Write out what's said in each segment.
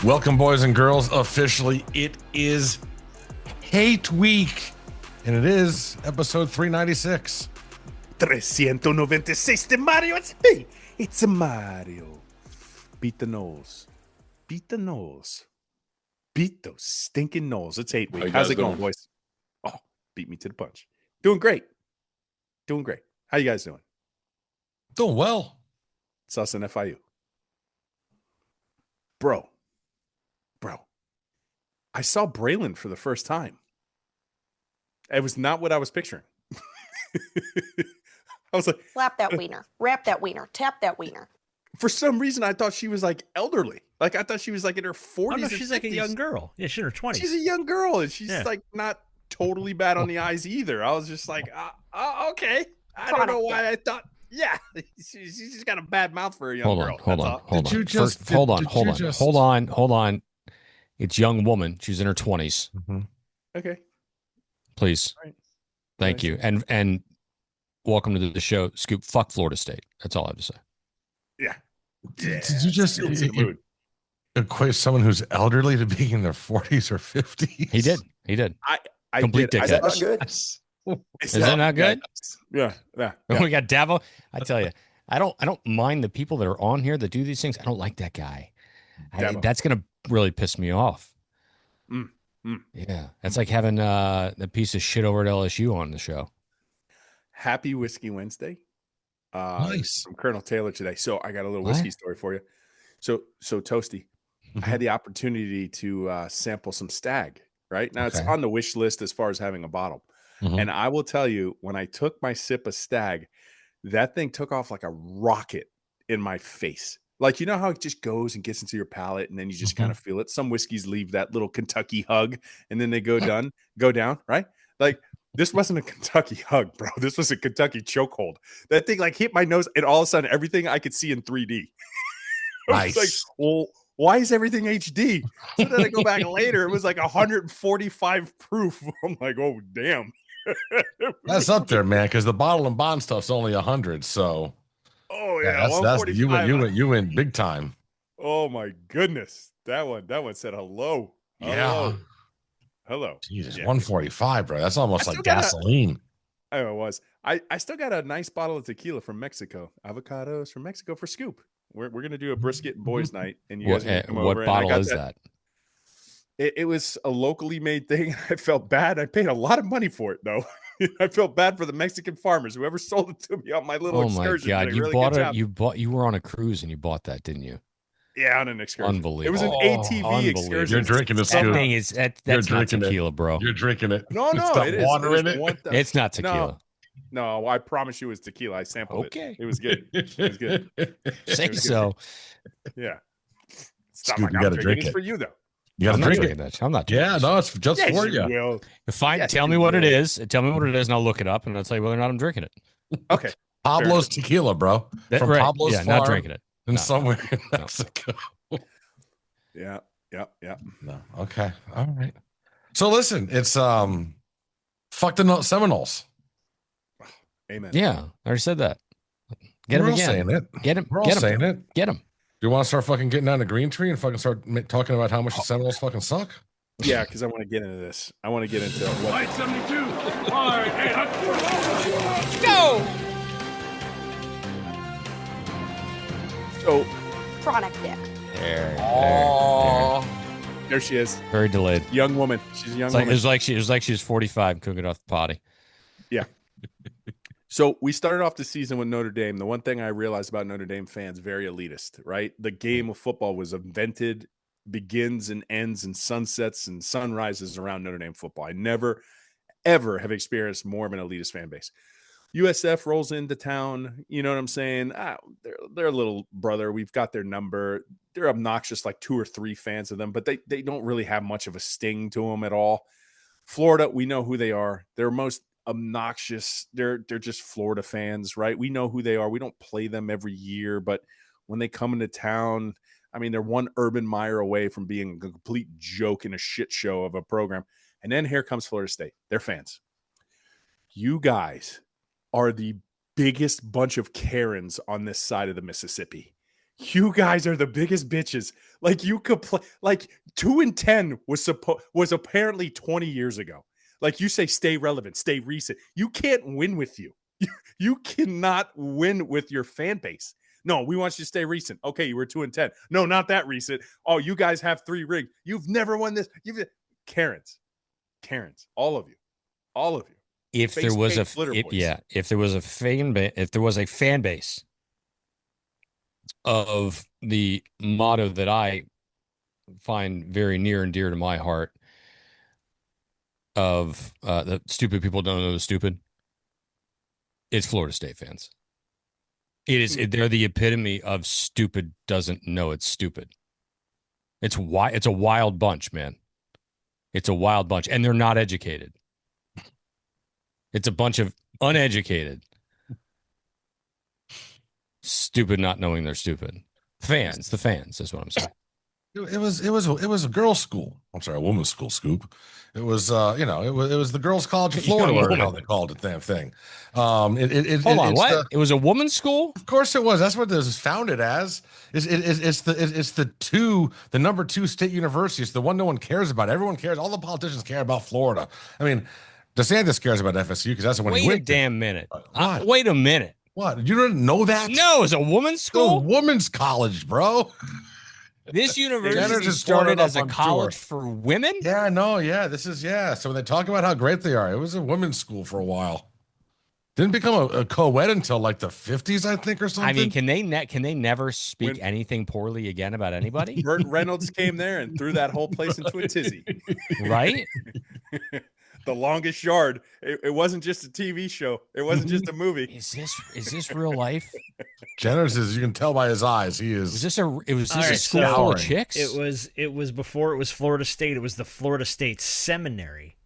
Welcome, boys and girls. Officially, it is Hate Week, and it is episode 396. 396 de Mario. It's me. It's a Mario. Beat the nose. Beat the nose. Beat those stinking nose. It's Hate Week. How's it going, boys? Oh, beat me to the punch. Doing great. Doing great. How you guys doing? Doing well. It's us and FIU. Bro. I saw Braylon for the first time. It was not what I was picturing. I was like, slap that wiener, wrap that wiener, tap that wiener. For some reason, I thought she was like elderly. Like I thought she was like in her 40s. Oh, no, she's like a young girl. Yeah, she's in her 20s. She's a young girl, and she's like not totally bad on the eyes either. I was just like, okay. I don't know why I thought. Yeah, she's just got a bad mouth for a young girl. Hold on. It's young woman. She's in her 20s. Mm-hmm. Okay. Please. Right. Thank you. And welcome to the show, Scoop. Fuck Florida State. That's all I have to say. Yeah. Did you just equate someone who's elderly to being in their 40s or 50s? He did. I complete did. dickhead. That's good. Is that not good? Yeah. We got Davo. I tell you, I don't mind the people that are on here that do these things. I don't like that guy. That's gonna really piss me off. Yeah, that's like having the piece of shit over at LSU on the show. Happy Whiskey Wednesday. Nice. From Colonel Taylor today. So I got a little whiskey story for you. So Toasty, I had the opportunity to sample some Stag. Right now, It's on the wish list as far as having a bottle. And I will tell you, when I took my sip of Stag, that thing took off like a rocket in my face. Like, you know how it just goes and gets into your palate and then you just kind of feel it. Some whiskeys leave that little Kentucky hug and then they go down, right? Like, this wasn't a Kentucky hug, bro. This was a Kentucky chokehold. That thing like hit my nose and all of a sudden everything I could see in 3D. Nice. Like, well, why is everything HD? So then I go back later. It was like 145 proof. I'm like, oh, damn. That's up there, man, because the bottle and bond stuff's only 100. So, oh yeah, that's you went big time. Oh my goodness, that one said hello. Yeah, hello. Jesus, 145, bro. That's almost like gasoline. I know it was. I still got a nice bottle of tequila from Mexico. Avocados from Mexico for Scoop. We're gonna do a brisket and boys night, and you guys can come over. What bottle is that? It was a locally made thing. I felt bad. I paid a lot of money for it, though. I felt bad for the Mexican farmers, whoever sold it to me on my little excursion. Oh my God! You were on a cruise and you bought that, didn't you? Yeah, on an excursion. Unbelievable. It was an ATV excursion. You're drinking this. That thing is that's not tequila, bro. You're drinking it. No, it is. Water in it. It's not tequila. No, I promise you, it was tequila. I sampled it. It was good. It was good. Say so. Yeah. Stop. You got to drink it. It's for you though. You got to drink it. That. I'm not. Yeah, no, it's just for you. Fine. Tell me what it is. Tell me what it is, and I'll look it up, and I'll tell you whether or not I'm drinking it. Okay. Pablo's tequila, bro. From Pablo's farm. Not drinking it. Somewhere in Mexico. Yeah. No. Okay. All right. So listen, it's fuck the Seminoles. Amen. Yeah, I already said that. Get him again. Saying it. Get him. We're all saying it. Get him. Do you want to start fucking getting down the green tree and fucking start talking about how much the Seminoles fucking suck? Yeah, because I want to get into this. I want to get into what. White 72. All right, hey, let's go. So, chronic dick. There she is. Very delayed. Young woman. She's a young woman. It was like she was 45 cooking off the potty. Yeah. So we started off the season with Notre Dame. The one thing I realized about Notre Dame fans, very elitist, right? The game of football was invented, begins and ends and sunsets and sunrises around Notre Dame football. I never, ever have experienced more of an elitist fan base. USF rolls into town. You know what I'm saying? They're a little brother. We've got their number. They're obnoxious, like 2 or 3 fans of them, but they don't really have much of a sting to them at all. Florida, we know who they are. They're most obnoxious. They're just Florida fans, right? We know who they are. We don't play them every year, but when they come into town, I mean, they're one Urban Meyer away from being a complete joke and a shit show of a program. And then here comes Florida State. They're fans. You guys are the biggest bunch of Karens on this side of the Mississippi. You guys are the biggest bitches. Like you could play like 2-10 was apparently 20 years ago. Like you say, stay relevant, stay recent. You can't win with you. You cannot win with your fan base. No, we want you to stay recent. Okay, you were 2-10. No, not that recent. Oh, you guys have 3 rings. You've never won this. Karens, all of you. If there was a fan base of the motto that I find very near and dear to my heart of the stupid people don't know the stupid, it's Florida State fans. They're the epitome of stupid doesn't know it's stupid. It's a wild bunch, man. It's a wild bunch, and they're not educated. It's a bunch of uneducated, stupid, not knowing they're stupid. Fans, the fans is what I'm saying. It was a girls' school. I'm sorry, a woman's school. Scoop. It was it was the girls' college of Florida, or how they called it. Damn thing. Hold on, what? It was a woman's school? Of course it was. That's what this was founded as. It's the number 2 state university. It's the one no one cares about. Everyone cares. All the politicians care about Florida. I mean, DeSantis cares about FSU because that's the one he went. Wait a damn minute. Wait a minute. What? You didn't know that? No, it's a woman's school. It's a woman's college, bro. This university started as a college for women? Yeah, no, yeah. So when they talk about how great they are, it was a women's school for a while. Didn't become a co-ed until like the 50s, I think, or something. I mean, can they never speak anything poorly again about anybody? Burt Reynolds came there and threw that whole place into a tizzy. Right? The Longest Yard. It wasn't just a TV show. It wasn't just a movie. Is this real life? Jenner says you can tell by his eyes. He is. Was this a school full of chicks? It was before it was Florida State. It was the Florida State Seminary.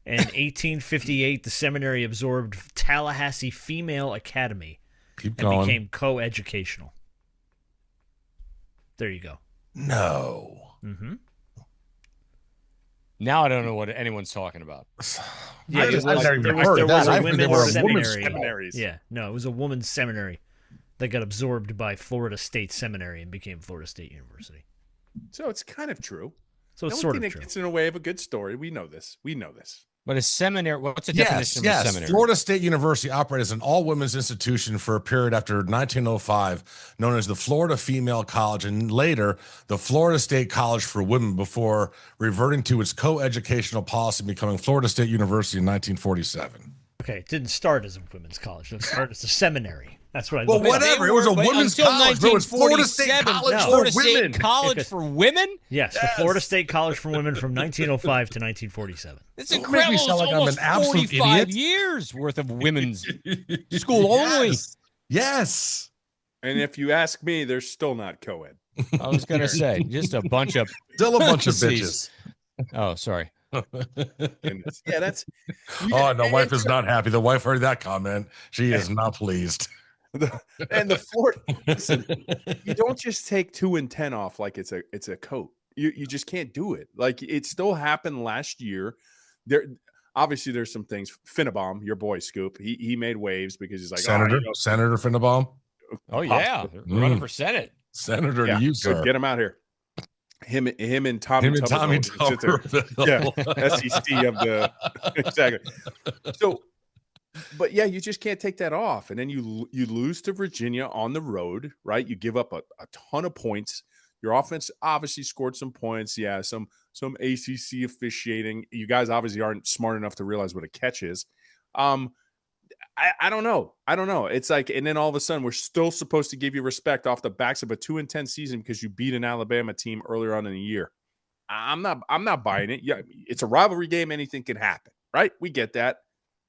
In 1858, the seminary absorbed Tallahassee Female Academy and became co-educational. There you go. No. Mm-hmm. Now I don't know what anyone's talking about. Yeah, there was a women's seminary. Yeah, no, it was a women's seminary that got absorbed by Florida State Seminary and became Florida State University. So it's kind of true. So it's sort of true. It's in a way of a good story. We know this. But a seminary, what's the definition of a seminary? Florida State University operated as an all-women's institution for a period after 1905, known as the Florida Female College, and later the Florida State College for Women, before reverting to its co-educational policy and becoming Florida State University in 1947. Okay, it didn't start as a women's college. It started as a seminary. That's what I Well, whatever. It was a women's college. It was Florida State College for Women. College for women? Yes, the Florida State College for Women from 1905 to 1947. It's incredible. It's like I'm an absolute 45 idiot. years worth of women's school only. Yes. And if you ask me, they're still not co-ed. I was going to say, just a bunch of... Still a bunch of bitches. Oh, sorry. Yeah, that's... Oh, no, wife is not happy. The wife heard that comment. She is not pleased. And the Florida, listen, you don't just take 2-10 off like it's a coat. You just can't do it. Like it still happened last year. There obviously there's some things. Finnebaum, your boy Scoop, he made waves because he's like Senator Finnebaum. Oh yeah, running for Senate. Senator to you, sir. Get him out here. Him and Tommy Tuberville. Yeah, SEC of the exactly. So. But yeah, you just can't take that off, and then you lose to Virginia on the road, right? You give up a ton of points. Your offense obviously scored some points. Yeah, some ACC officiating. You guys obviously aren't smart enough to realize what a catch is. I don't know. It's like, and then all of a sudden we're still supposed to give you respect off the backs of a 2-10 season because you beat an Alabama team earlier on in the year. I'm not buying it. Yeah, it's a rivalry game. Anything can happen, right? We get that.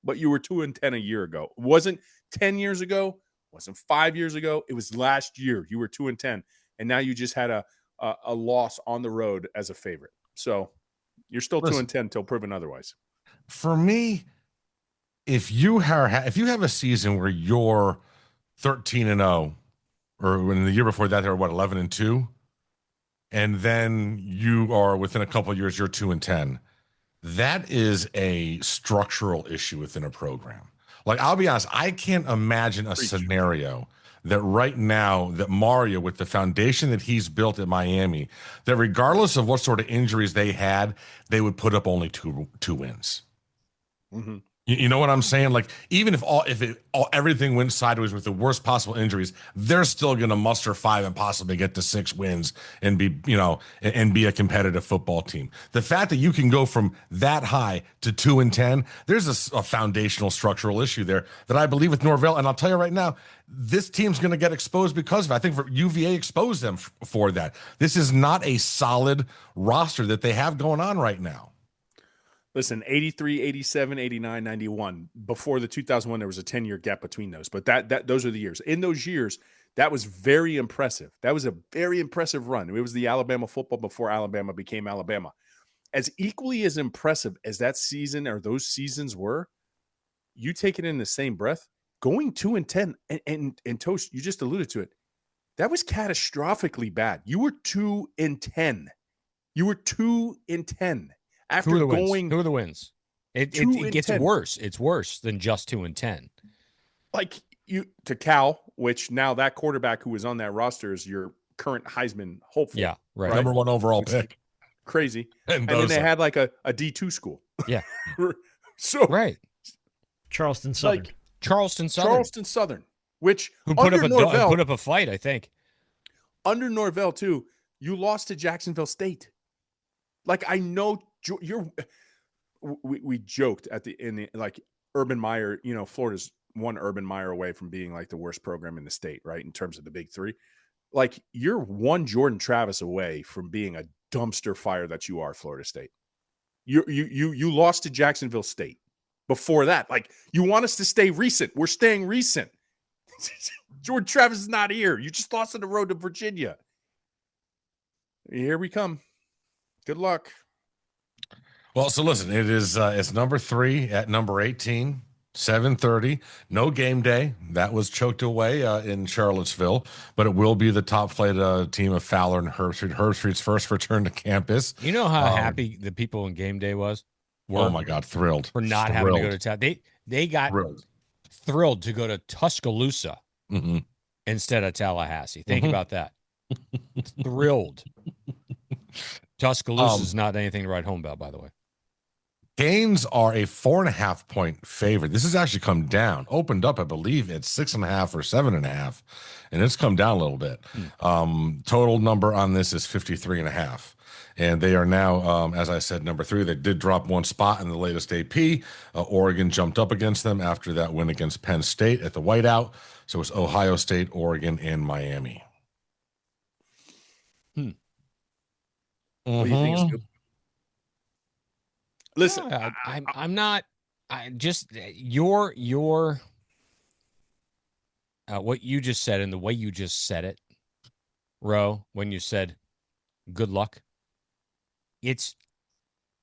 But you were 2-10 a year ago. It wasn't 10 years ago. It wasn't 5 years ago. It was last year. You were 2-10, and now you just had a loss on the road as a favorite. So you're still 2-10 until proven otherwise. For me, if you have a season where you're 13-0, or in the year before that they were 11-2, and then you are within a couple of years you're 2-10. That is a structural issue within a program. Like, I'll be honest, I can't imagine a scenario that right now that Mario, with the foundation that he's built at Miami, that regardless of what sort of injuries they had, they would put up only two wins. Mm-hmm. You know what I'm saying? Like, even if everything went sideways with the worst possible injuries, they're still going to muster 5 and possibly get to 6 wins and be, and be a competitive football team. The fact that you can go from that high to 2-10, there's a foundational structural issue there that I believe with Norvell. And I'll tell you right now, this team's going to get exposed because of it. I think UVA exposed them for that. This is not a solid roster that they have going on right now. Listen, 83, 87, 89, 91. Before the 2001, there was a 10-year gap between those. But those are the years. In those years, that was very impressive. That was a very impressive run. It was the Alabama football before Alabama became Alabama. As equally as impressive as that season or those seasons were, you take it in the same breath, going 2-10, and Toast, you just alluded to it, that was catastrophically bad. You were 2-10. You were 2-10. After Who are the wins? It gets 10. Worse. It's worse than just 2-10. Like to Cal, which now that quarterback who was on that roster is your current Heisman hopeful. Yeah, right. Number 1 overall pick. Crazy. And then they had like a D2 school. Yeah. So right. Charleston Southern. Charleston Southern. Which who put up a fight, I think. Under Norvell too, you lost to Jacksonville State. Like, I know we joked like Urban Meyer, Florida's one Urban Meyer away from being like the worst program in the state, right? In terms of the big 3, like you're one Jordan Travis away from being a dumpster fire that you are, Florida State. You lost to Jacksonville State. Before that, like, you want us to stay recent. We're staying recent. Jordan Travis is not here. You just lost on the road to Virginia. Here we come. Good luck. Well, so listen, it is it's number 3 at number 18, 7:30. No game day. That was choked away in Charlottesville, but it will be the top flight team of Fowler and Herb Street. Herb Street's first return to campus. You know how happy the people in game day were? Oh my God, thrilled for not having to go to town. They got thrilled to go to Tuscaloosa instead of Tallahassee. Think about that. Thrilled. Tuscaloosa is not anything to write home about, by the way. Canes are a 4.5 point favorite. This has actually come down. Opened up, I believe, at 6.5 or 7.5, and it's come down a little bit. Total number on this is 53.5. And they are now, as I said, number 3. They did drop 1 spot in the latest AP. Oregon jumped up against them after that win against Penn State at the whiteout. So it's Ohio State, Oregon, and Miami. What do you think is good? Listen, I'm not. I just your what you just said and the way you just said it, Ro, when you said good luck.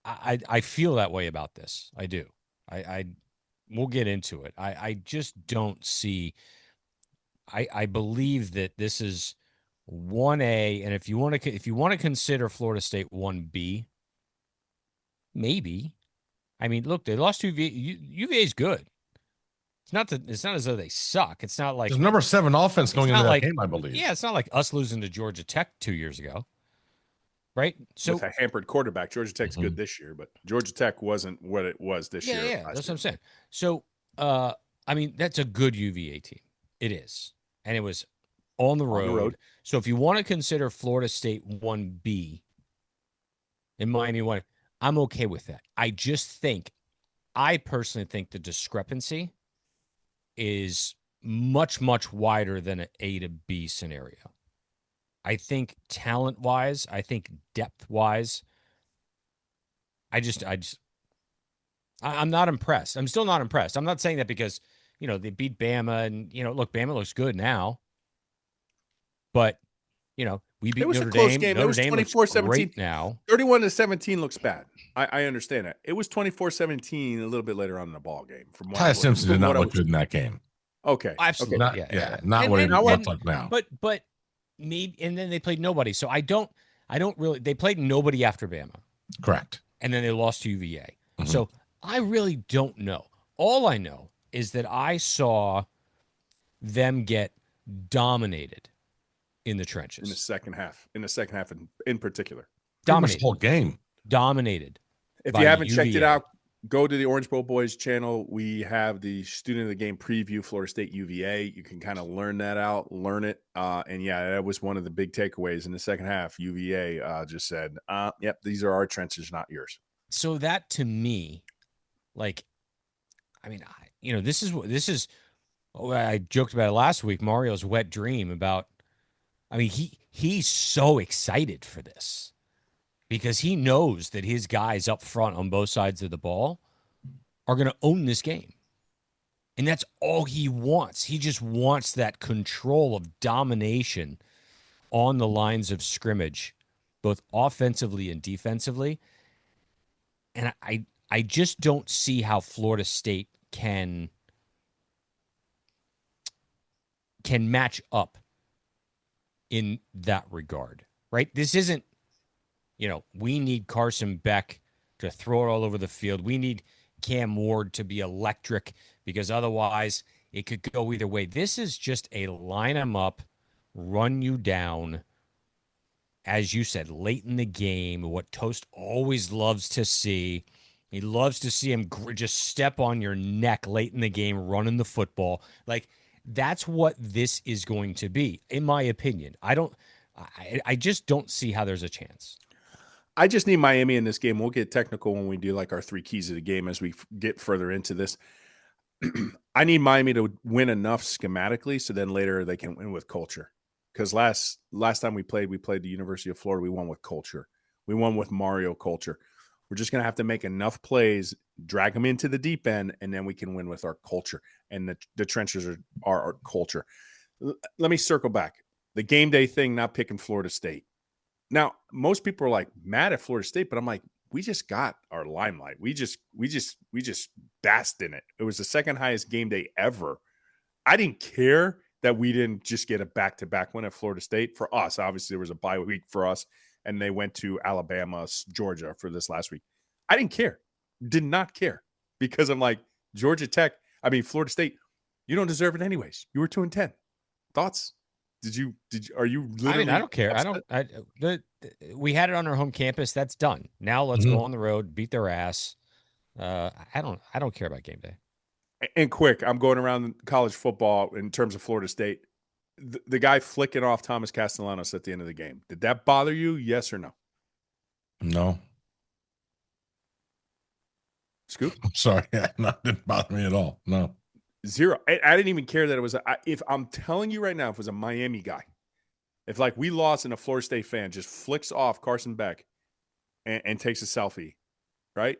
I feel that way about this. I do. We'll get into it. I just don't see. I believe that this is 1A, and if you want to consider Florida State 1B, maybe. I mean, look, they lost to UVA. UVA is good. It's not as though they suck. It's not like there's number 7 offense going into that game, I believe. Yeah, it's not like us losing to Georgia Tech 2 years ago, right? So with a hampered quarterback, Georgia Tech's good this year, but Georgia Tech wasn't what it was this year. Yeah, that's what I'm saying. So, I mean, that's a good UVA team. It is, and it was on the road. So if you want to consider Florida State 1B and Miami 1, I'm okay with that. I personally think the discrepancy is much, much wider than an A to B scenario. I think talent-wise, I think depth-wise, I'm not impressed. I'm still not impressed. I'm not saying that because, they beat Bama and, look, Bama looks good now. But, we beat Notre Dame. Game. Notre it was Dame 24-17 now. 31-17 looks bad. I understand that. It was 24-17 a little bit later on in the ball game. Ty Simpson did not look good in that game. Okay. Absolutely. Okay. Not what it looks like now. But maybe, and then they played nobody. So I don't really, they played nobody after Bama. Correct. And then they lost to UVA. So I really don't know. All I know is that I saw them get dominated in the trenches. In the second half. In particular. Dominated. The whole game. Dominated. If you haven't checked it out, go to the Orange Bowl Boys channel. We have the student of the game preview, Florida State UVA. You can kind of learn it. And yeah, that was one of the big takeaways in the second half. UVA just said, yep, these are our trenches, not yours. So that to me, like, I mean, this is, I joked about it last week, Mario's wet dream about, I mean, he's so excited for this because he knows that his guys up front on both sides of the ball are going to own this game. And that's all he wants. He just wants that control of domination on the lines of scrimmage, both offensively and defensively. And I just don't see how Florida State can match up in that regard, right? This isn't, we need Carson Beck to throw it all over the field. We need Cam Ward to be electric because otherwise it could go either way. This is just a line them up, run you down, as you said, late in the game, what Toast always loves to see. He loves to see him just step on your neck late in the game, running the football. Like, that's what this is going to be, in my opinion. I just don't see how there's a chance. I just need Miami in this game. We'll get technical when we do like our 3 keys of the game as we get further into this. I need Miami to win enough schematically so then later they can win with culture. Because last time we played the University of Florida. We won with culture. We won with Mario culture. We're just going to have to make enough plays, drag them into the deep end, and then we can win with our culture. And the trenches are our culture. Let me circle back. The game day thing, not picking Florida State. Now, most people are like mad at Florida State, but I'm like, we just got our limelight. We just basked in it. It was the second highest game day ever. I didn't care that we didn't just get a back-to-back win at Florida State. For us, obviously, there was a bye week for us, and they went to Alabama, Georgia for this last week. I didn't care. Did not care. Because I'm like, Florida State, you don't deserve it anyways. You were 2-10. Thoughts? Are you literally I don't care. We had it on our home campus. That's done. Now let's go on the road, beat their ass. I don't care about game day. And quick, I'm going around college football in terms of Florida State. The guy flicking off Thomas Castellanos at the end of the game. Did that bother you? Yes or no? No. Scoop? I'm sorry. It didn't bother me at all. No. 0. I didn't even care that it was if I'm telling you right now, if it was a Miami guy, if like we lost and a Florida State fan just flicks off Carson Beck and takes a selfie, right?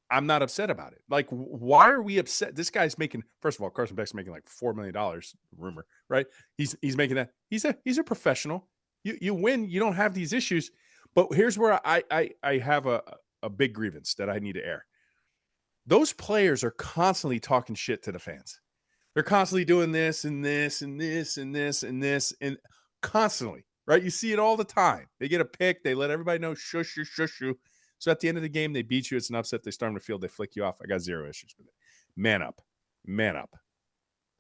I'm not upset about it. Like, why are we upset? This guy's making, first of all, Carson Beck's making like $4 million, rumor, right? He's making that. He's a professional. You win, you don't have these issues. But here's where I have a big grievance that I need to air. Those players are constantly talking shit to the fans. They're constantly doing this and this and this and this and this and constantly, right? You see it all the time. They get a pick. They let everybody know, shush you. So at the end of the game, they beat you. It's an upset. They storm the field. They flick you off. I got 0 issues with it. Man up.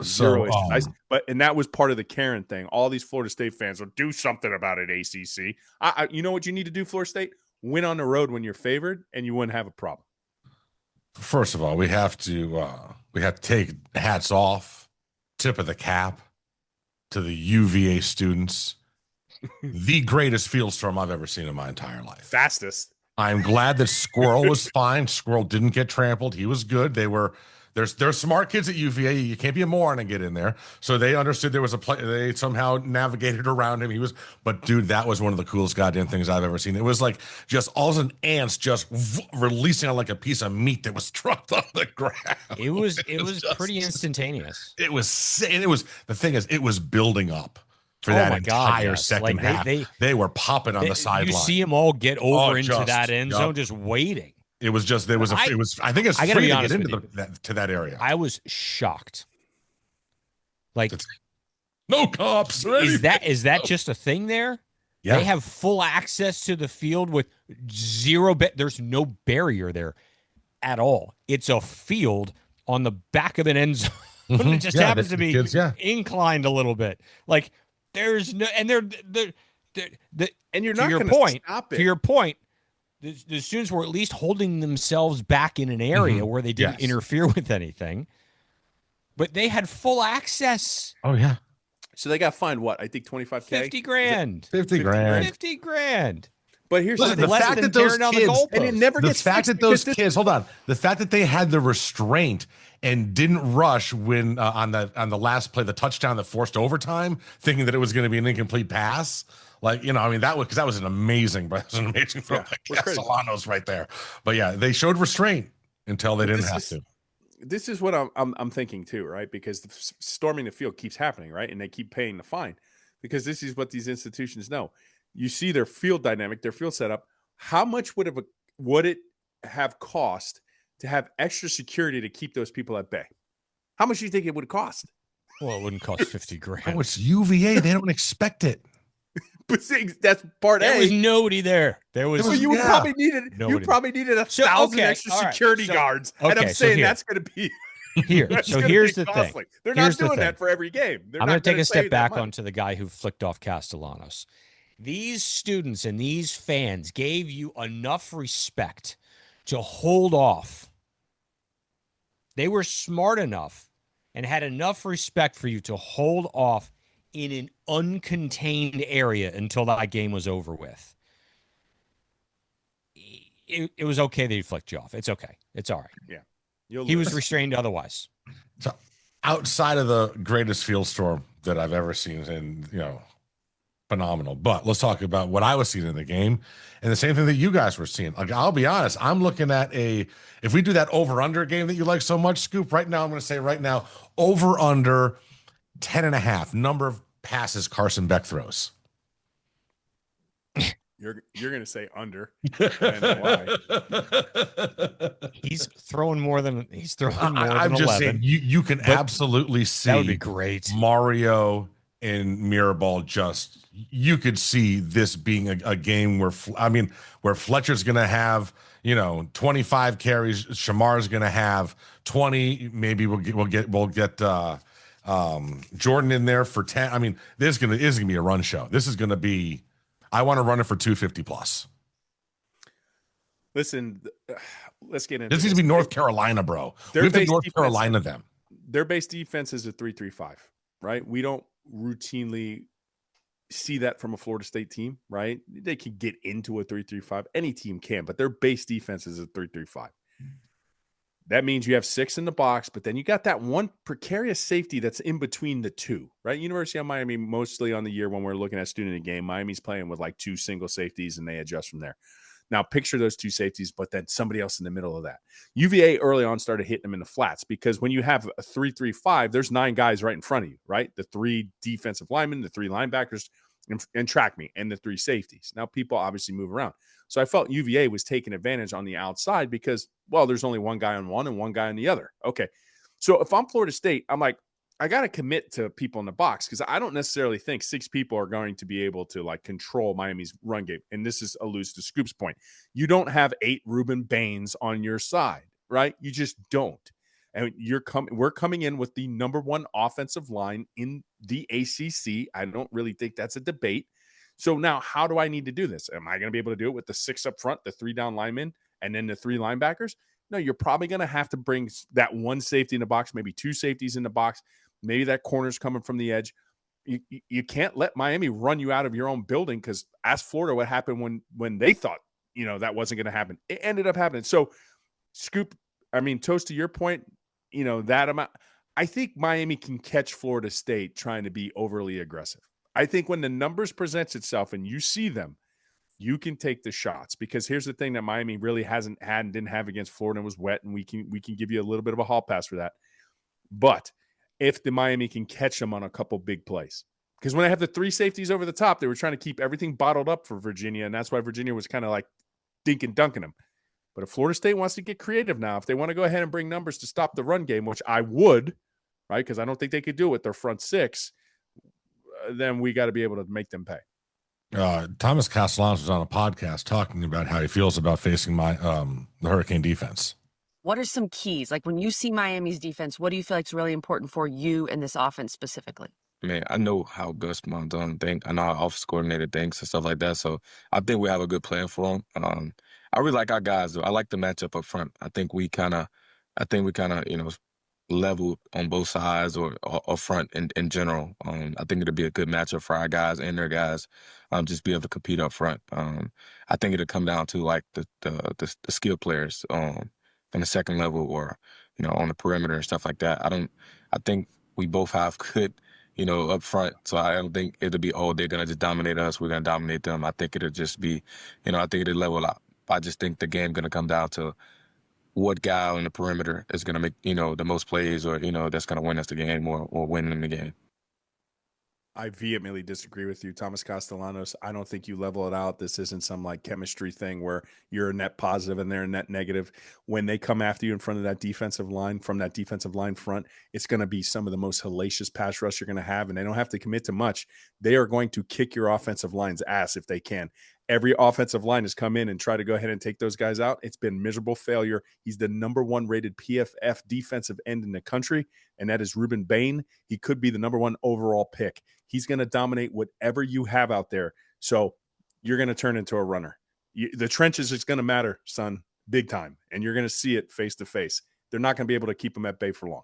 0 issues. And that was part of the Karen thing. All these Florida State fans will do something about it, ACC. You know what you need to do, Florida State? Win on the road when you're favored, and you wouldn't have a problem. First of all, we have to take hats off, tip of the cap to the UVA students. The greatest field storm I've ever seen in my entire life. Fastest. I'm glad that Squirrel was fine. Squirrel didn't get trampled. He was good. They're smart kids at UVA. You can't be a moron and get in there. So they understood there was a play. They somehow navigated around him. But dude, that was one of the coolest goddamn things I've ever seen. It was like just all of an ants just releasing on like a piece of meat that was dropped on the ground. It was pretty instantaneous. It was the thing is, it was building up for that entire second half. They were popping on the sideline. You see them all get over into that end zone, just waiting. It was just I think it's free to get into to that area. I was shocked. Like, no cops. Is that just a thing there? Yeah. They have full access to the field with there's no barrier there at all. It's a field on the back of an end zone. It just happens to be inclined a little bit. Like there's no, and they're and you're not going to stop it. To your point, the students were at least holding themselves back in an area where they didn't interfere with anything, but they had full access. Oh yeah. So they got fined what? I think $25,000. 50 grand. 50 grand. 50 grand. But here's the fact that those kids, and it never gets fact that those kids, hold on, the fact that they had the restraint and didn't rush when on the last play, the touchdown that forced overtime, thinking that it was going to be an incomplete pass. Like, you know, I mean, that was an amazing throw by Castellanos right there. But yeah, they showed restraint until they didn't have to. This is what I'm thinking too, right? Because the storming the field keeps happening, right? And they keep paying the fine because this is what these institutions know. You see their field dynamic, their field setup. How much would it have cost to have extra security to keep those people at bay? How much do you think it would cost? Well, it wouldn't cost 50 grand. Oh, it's UVA. They don't expect it. But see, that's part A. There was nobody there. You probably needed 1,000 extra security guards. Okay, and I'm saying that's going to be here. So here's the thing. They're not doing that for every game. I'm going to take a step back onto the guy who flicked off Castellanos. These students and these fans gave you enough respect to hold off. They were smart enough and had enough respect for you to hold off in an uncontained area until that game was over with. It was okay that he flicked you off. It's okay. It's all right. Yeah. He was restrained otherwise. So outside of the greatest field storm that I've ever seen, and, you know, phenomenal. But let's talk about what I was seeing in the game and the same thing that you guys were seeing. Like, I'll be honest, I'm looking at if we do that over-under game that you like so much, Scoop, right now, I'm going to say right now, over-under 10.5 number of passes Carson Beck throws. You're going to say under. I know why. He's throwing more than I'm just 11. Saying you can absolutely see that would be great. Mario and Mirabal, you could see this being a game where Fletcher's going to have, 25 carries. Shamar's going to have 20. Maybe we'll get Jordan in there for 10. I mean, this is going to be a run show. This is going to be, I want to run it for 250 plus. Listen, let's get into this. Needs to be North Carolina, bro. We have to North Carolina them. Their base defense is a 3-3-5, right? We don't routinely see that from a Florida State team, right? They can get into a 3-3-5. Any team can, but their base defense is a 3-3-5. That means you have 6 in the box, but then you got that one precarious safety that's in between the two, right? University of Miami, mostly on the year when we're looking at student game, Miami's playing with like 2 single safeties and they adjust from there. Now picture those 2 safeties, but then somebody else in the middle of that. UVA early on started hitting them in the flats because when you have a 3-3-5, there's 9 guys right in front of you, right? The 3 defensive linemen, the 3 linebackers, and track me, and the 3 safeties. Now people obviously move around. So I felt UVA was taking advantage on the outside because, well, there's only one guy on one and one guy on the other. Okay. So if I'm Florida State, I'm like, I got to commit to people in the box because I don't necessarily think 6 people are going to be able to like control Miami's run game. And this is alludes to Scoop's point. You don't have 8 Reuben Baines on your side, right? You just don't. And we're coming in with the number 1 offensive line in the ACC. I don't really think that's a debate. So now how do I need to do this? Am I going to be able to do it with the 6 up front, the 3 down linemen, and then the 3 linebackers? No, you're probably going to have to bring that 1 safety in the box, maybe 2 safeties in the box. Maybe that corner's coming from the edge. You can't let Miami run you out of your own building because ask Florida what happened when they thought, that wasn't going to happen. It ended up happening. So Scoop, Toast, to your point, that amount, I think Miami can catch Florida State trying to be overly aggressive. I think when the numbers presents itself and you see them, you can take the shots because here's the thing that Miami really didn't have against Florida and was wet, and we can give you a little bit of a hall pass for that. But if the Miami can catch them on a couple big plays, because when I have the 3 safeties over the top, they were trying to keep everything bottled up for Virginia, and that's why Virginia was kind of like dinking dunking them. But if Florida State wants to get creative now, if they want to go ahead and bring numbers to stop the run game, which I would, right, because I don't think they could do it with their front 6, then we got to be able to make them pay. Thomas Castellanos was on a podcast talking about how he feels about facing the Hurricane defense. What are some keys? Like when you see Miami's defense, what do you feel like is really important for you in this offense specifically? Man, I know how Gus Malzahn think. I know how offense coordinator thinks and stuff like that. So I think we have a good plan for him. I really like our guys, though. I like the matchup up front. I think we kind of, level on both sides or front in general. I think it'll be a good matchup for our guys and their guys. Just be able to compete up front. I think it'll come down to like the skill players on the second level or on the perimeter and stuff like that. I think we both have good up front. So I don't think it'll be, they're going to just dominate us. We're going to dominate them. I think it'll just be, I think it'll level out. I just think the game going to come down to what guy on the perimeter is going to make, the most plays or, that's going to win us the game or win in the game. I vehemently disagree with you, Thomas Castellanos. I don't think you level it out. This isn't some like chemistry thing where you're a net positive and they're a net negative. When they come after you in front of that defensive line, from that defensive line front, it's going to be some of the most hellacious pass rush you're going to have, and they don't have to commit to much. They are going to kick your offensive line's ass if they can. Every offensive line has come in and tried to go ahead and take those guys out. It's been miserable failure. He's the number 1 rated PFF defensive end in the country, and that is Ruben Bain. He could be the number 1 overall pick. He's going to dominate whatever you have out there. So you're going to turn into a runner. The trenches is going to matter, son, big time, and you're going to see it face to face. They're not going to be able to keep him at bay for long.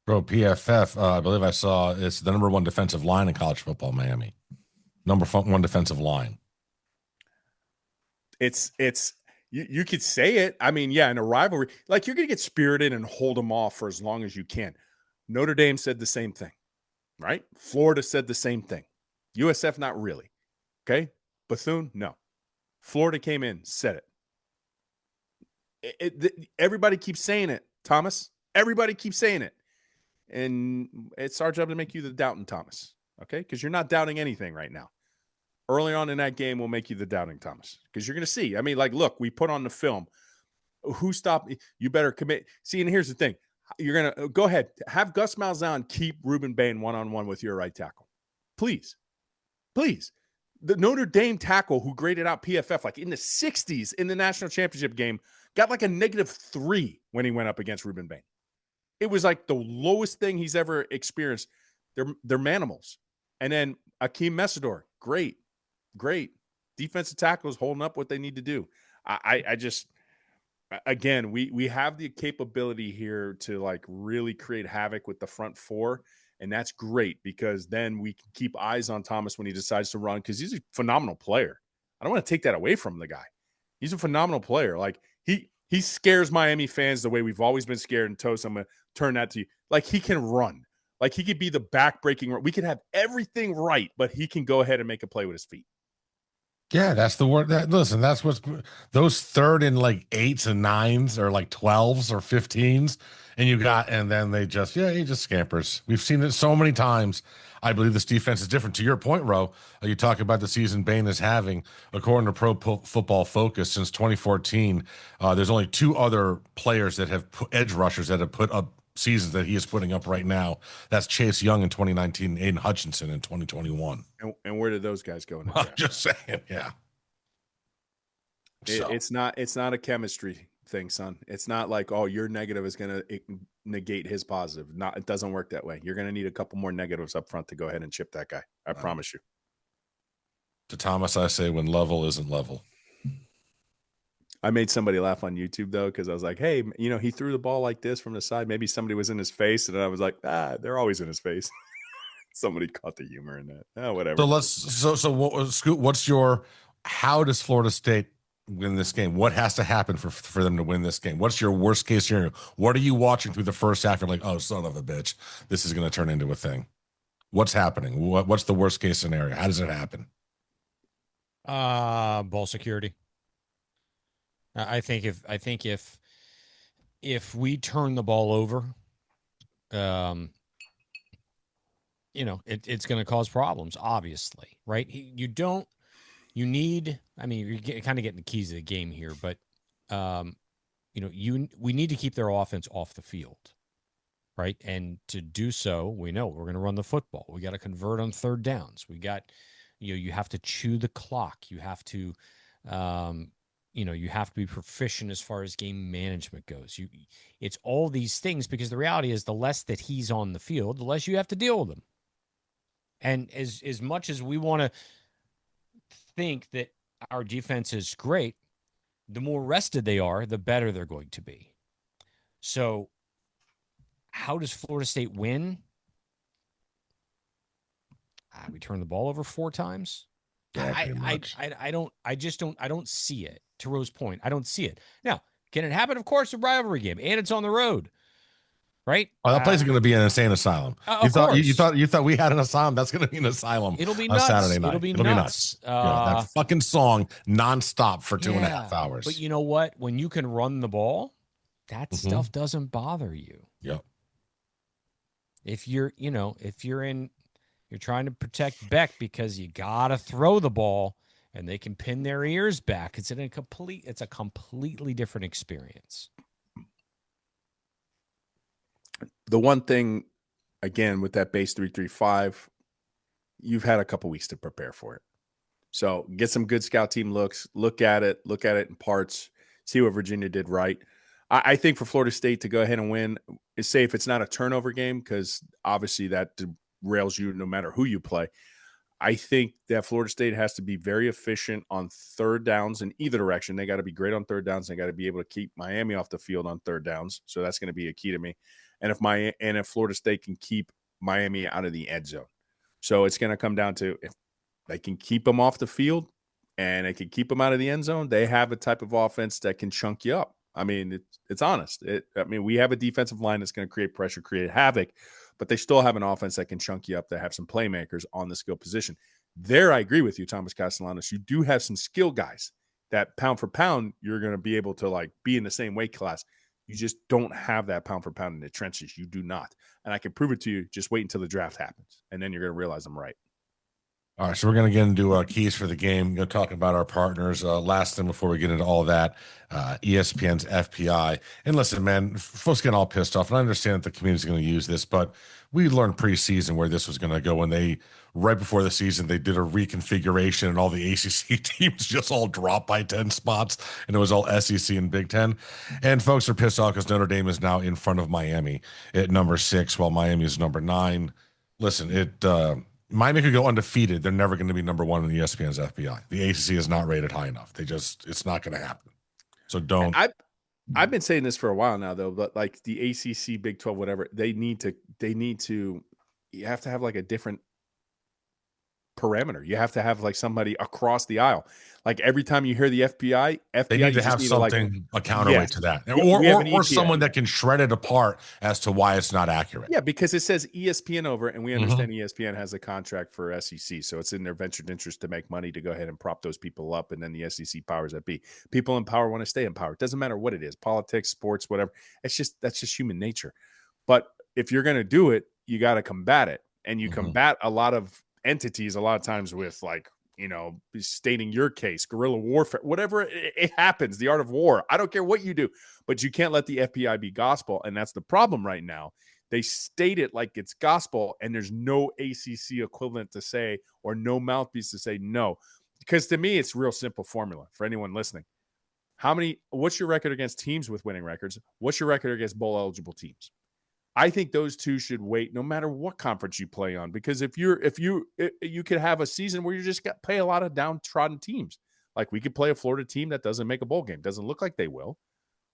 Bro, PFF, I believe I saw it's the number 1 defensive line in college football, Miami. Number 1 defensive line. It's you could say it. I mean, yeah, in a rivalry, like you're going to get spirited and hold them off for as long as you can. Notre Dame said the same thing, right? Florida said the same thing. USF, not really. Okay. Bethune, no. Florida came in, said it. Everybody keeps saying it, Thomas. Everybody keeps saying it. And it's our job to make you the doubting Thomas, okay? Because you're not doubting anything right now. Early on in that game, we'll make you the doubting Thomas because you're going to see. I mean, like, look, we put on the film. Who stopped? You better commit. See, and here's the thing. You're going to go ahead. Have Gus Malzahn keep Ruben Bain one-on-one with your right tackle. Please. Please. The Notre Dame tackle who graded out PFF like in the 60s in the national championship game got like a -3 when he went up against Ruben Bain. It was like the lowest thing he's ever experienced. They're manimals. And then Akeem Mesidor, great. Defensive tackles holding up what they need to do. I just, again, we have the capability here to like really create havoc with the front 4. And that's great because then we can keep eyes on Thomas when he decides to run because he's a phenomenal player. I don't want to take that away from the guy. He's a phenomenal player. Like he scares Miami fans the way we've always been scared. And Toast, I'm going to turn that to you. Like he can run. Like he could be the back-breaking run. We could have everything right, but he can go ahead and make a play with his feet. Yeah, that's the word. Listen, that's what's those 3rd and like 8s and 9s or like 12s or 15s, and then he just scampers. We've seen it so many times. I believe this defense is different. To your point, Ro, you talk about the season Bain is having. According to Pro Football Focus, since 2014, there's only 2 other players that have edge rushers that have put up seasons that he is putting up right now. That's Chase Young in 2019 and Aiden Hutchinson in 2021. And where did those guys go? I'm just saying, yeah. It's not a chemistry thing, son. It's not like, your negative is going to negate his positive. It doesn't work that way. You're going to need a couple more negatives up front to go ahead and chip that guy. I promise you. To Thomas, I say when level isn't level. I made somebody laugh on YouTube, though, because I was like, hey, he threw the ball like this from the side. Maybe somebody was in his face. And I was like, they're always in his face. Somebody caught the humor in that. Whatever. How does Florida State win this game? What has to happen for them to win this game? What's your worst case scenario? What are you watching through the first half? You're like, oh, son of a bitch. This is going to turn into a thing. What's happening? What's the worst case scenario? How does it happen? Ball security. I think if we turn the ball over, it's going to cause problems, obviously, right? You're kind of getting the keys of the game here, but, we need to keep their offense off the field, right? And to do so, we know we're going to run the football. We got to convert on 3rd downs. We got, you have to chew the clock. You have to, you have to be proficient as far as game management goes. It's all these things, because the reality is the less that he's on the field, the less you have to deal with him. And as much as we want to think that our defense is great, the more rested they are, the better they're going to be. So how does Florida State win? We turn the ball over 4 times. Yeah, I don't see it. To Rose's point, I don't see it. Now, can it happen? Of course, a rivalry game, and it's on the road, right? Oh, that place is going to be an insane asylum. You thought we had an asylum? That's going to be an asylum. It'll be on nuts. Saturday night. It'll be nuts. That fucking song nonstop for 2.5 hours. But you know what? When you can run the ball, that stuff doesn't bother you. Yep. If you're trying to protect Beck because you gotta throw the ball and they can pin their ears back, it's a completely different experience. The one thing, again, with that base 3-3-5, you've had a couple weeks to prepare for it. So get some good scout team looks, look at it in parts, see what Virginia did right. I think for Florida State to go ahead and win is safe. It's not a turnover game, because obviously that derails you no matter who you play. I think that Florida State has to be very efficient on third downs in either direction. They got to be great on third downs. They got to be able to keep Miami off the field on third downs. So that's going to be a key to me. And if Florida State can keep Miami out of the end zone. So it's going to come down to, if they can keep them off the field and they can keep them out of the end zone, they have a type of offense that can chunk you up. I mean, it's honest. We have a defensive line that's going to create pressure, create havoc, but they still have an offense that can chunk you up, that have some playmakers on the skill position. There, I agree with you, Thomas Castellanos. You do have some skill guys that pound for pound, you're going to be able to be in the same weight class. You just don't have that pound for pound in the trenches. You do not. And I can prove it to you. Just wait until the draft happens, and then you're going to realize I'm right. All right, so we're going to get into keys for the game. We're going to talk about our partners. Last thing before we get into all of that, ESPN's FPI. And listen, man, folks getting all pissed off, and I understand that the community is going to use this, but we learned preseason where this was going to go when right before the season, they did a reconfiguration and all the ACC teams just all dropped by 10 spots, and it was all SEC and Big Ten. And folks are pissed off because Notre Dame is now in front of Miami at number 6, while Miami is number 9. Listen, Miami could go undefeated. They're never going to be number 1 in the ESPN's FPI. The ACC is not rated high enough. It's not going to happen. So don't. I've been saying this for a while now, though, but the ACC, Big 12, whatever, they need to, you have to have a different parameter. You have to have somebody across the aisle. Every time you hear the FPI, they need to have something, a counterweight to that, or someone that can shred it apart as to why it's not accurate. Yeah, because it says ESPN over, and we understand ESPN has a contract for SEC, so it's in their ventured interest to make money to go ahead and prop those people up, and then the SEC powers that be. People in power want to stay in power. It doesn't matter what it is, politics, sports, whatever. That's just human nature. But if you're going to do it, you got to combat it, and you combat a lot of entities a lot of times with stating your case, guerrilla warfare, whatever it happens, the art of war. I don't care what you do, but you can't let the FPI be gospel. And that's the problem right now. They state it like it's gospel, and there's no ACC equivalent to say, or no mouthpiece to say no. Because to me, it's real simple formula for anyone listening. What's your record against teams with winning records? What's your record against bowl eligible teams? I think those two should wait no matter what conference you play on, because if you could have a season where you just play a lot of downtrodden teams. We could play a Florida team that doesn't make a bowl game, doesn't look like they will.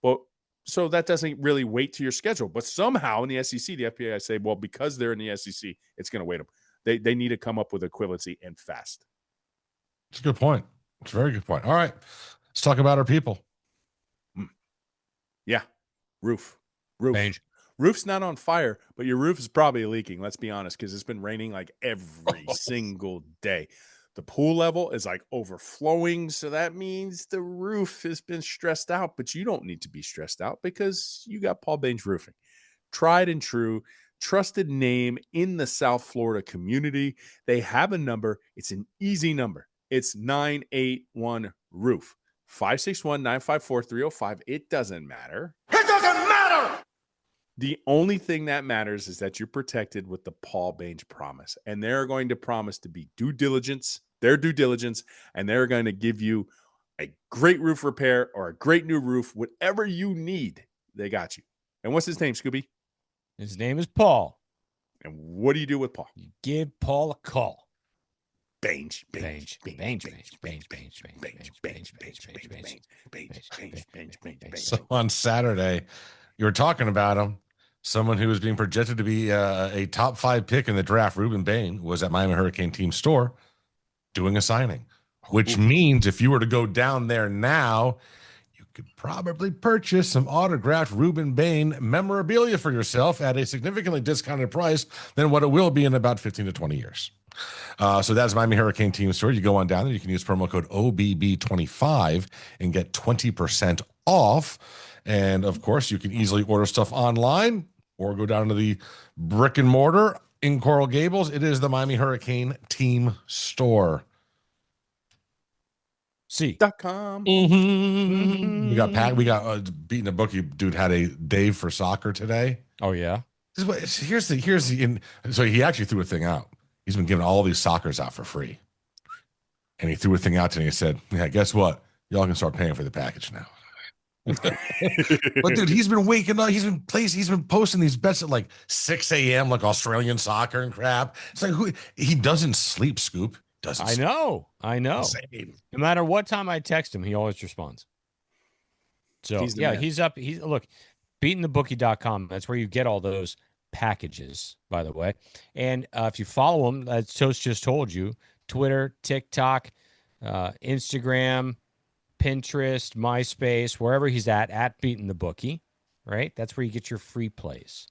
Well, so that doesn't really wait to your schedule. But somehow in the SEC, the FPI say, well, because they're in the SEC, it's going to wait them. They need to come up with equivalency and fast. It's a good point. It's a very good point. All right, let's talk about our people. Yeah, roof. Range. Roof's not on fire, but your roof is probably leaking. Let's be honest, because it's been raining every single day. The pool level is overflowing, so that means the roof has been stressed out, but you don't need to be stressed out because you got Paul Baines Roofing. Tried and true, trusted name in the South Florida community. They have a number. It's an easy number. It's 981 Roof. 561-954-305. It doesn't matter. It doesn't matter! The only thing that matters is that you're protected with the Paul Baines promise. And they're going to promise to be their due diligence, and they're going to give you a great roof repair or a great new roof, whatever you need, they got you. And what's his name, Scooby? His name is Paul. And what do you do with Paul? You give Paul a call. Bange. So on Saturday, you were talking about him. Someone who was being projected to be a top 5 pick in the draft, Ruben Bain, was at Miami Hurricane team store doing a signing, which means if you were to go down there now, you could probably purchase some autographed Ruben Bain memorabilia for yourself at a significantly discounted price than what it will be in about 15 to 20 years. So that's Miami Hurricane team store. You go on down there, you can use promo code OBB25 and get 20% off. And of course, you can easily order stuff online or go down to the brick and mortar in Coral Gables. It is the Miami Hurricane team store. See.com. We got beating the bookie dude had a Dave for soccer today. Oh yeah. Here's the so he actually threw a thing out. He's been giving all these soccers out for free. And he threw a thing out to me and said, yeah, guess what? Y'all can start paying for the package now. But dude, he's been waking up. He's been posting these bets at like 6 a.m. like Australian soccer and crap. It's like he doesn't sleep, Scoop. Doesn't I sleep. know. Insane. No matter what time I text him, he always responds. So he's up. Look, beatingthebookie.com. That's where you get all those packages, by the way. And if you follow him, as Toast just told you, Twitter, TikTok, Instagram, Pinterest, MySpace, wherever he's at Beating the Bookie, right? That's where you get your free plays.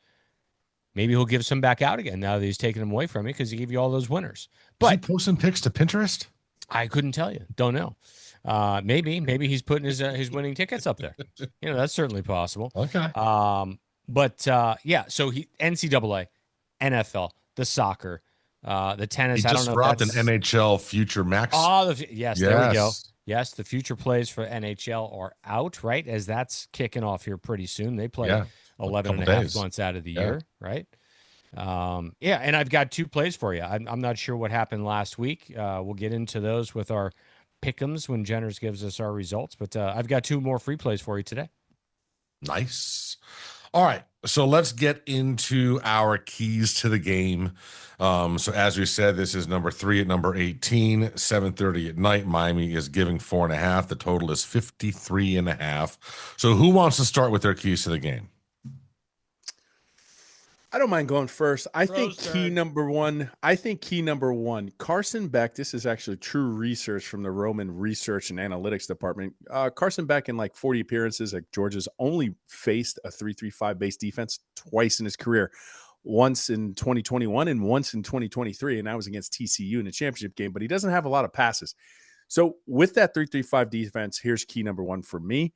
Maybe he'll give some back out again now that he's taking them away from you because he gave you all those winners. But is he posting pics to Pinterest? I couldn't tell you. Don't know. Maybe he's putting his winning tickets up there. That's certainly possible. Okay. So he NCAA, NFL, the soccer, the tennis. He just dropped an NHL Future Max. Yes, there we go. Yes, the future plays for NHL are out, right? As that's kicking off here pretty soon. They play 11 and a half months out of the year, right? And I've got 2 plays for you. I'm not sure what happened last week. We'll get into those with our pick'ems when Jenners gives us our results. But I've got 2 more free plays for you today. Nice. All right. So let's get into our keys to the game. So as we said, this is number 3 at number 18, 7:30 at night. Miami is giving 4.5. The total is 53.5. So who wants to start with their keys to the game? I don't mind going first. I think key number one, Carson Beck, this is actually true research from the Roman Research and Analytics Department. Carson Beck in like 40 appearances at Georgia's only faced a 3-3-5 base defense twice in his career, once in 2021 and once in 2023, and that was against TCU in the championship game, but he doesn't have a lot of passes. So with that 3-3-5 defense, here's key number 1 for me.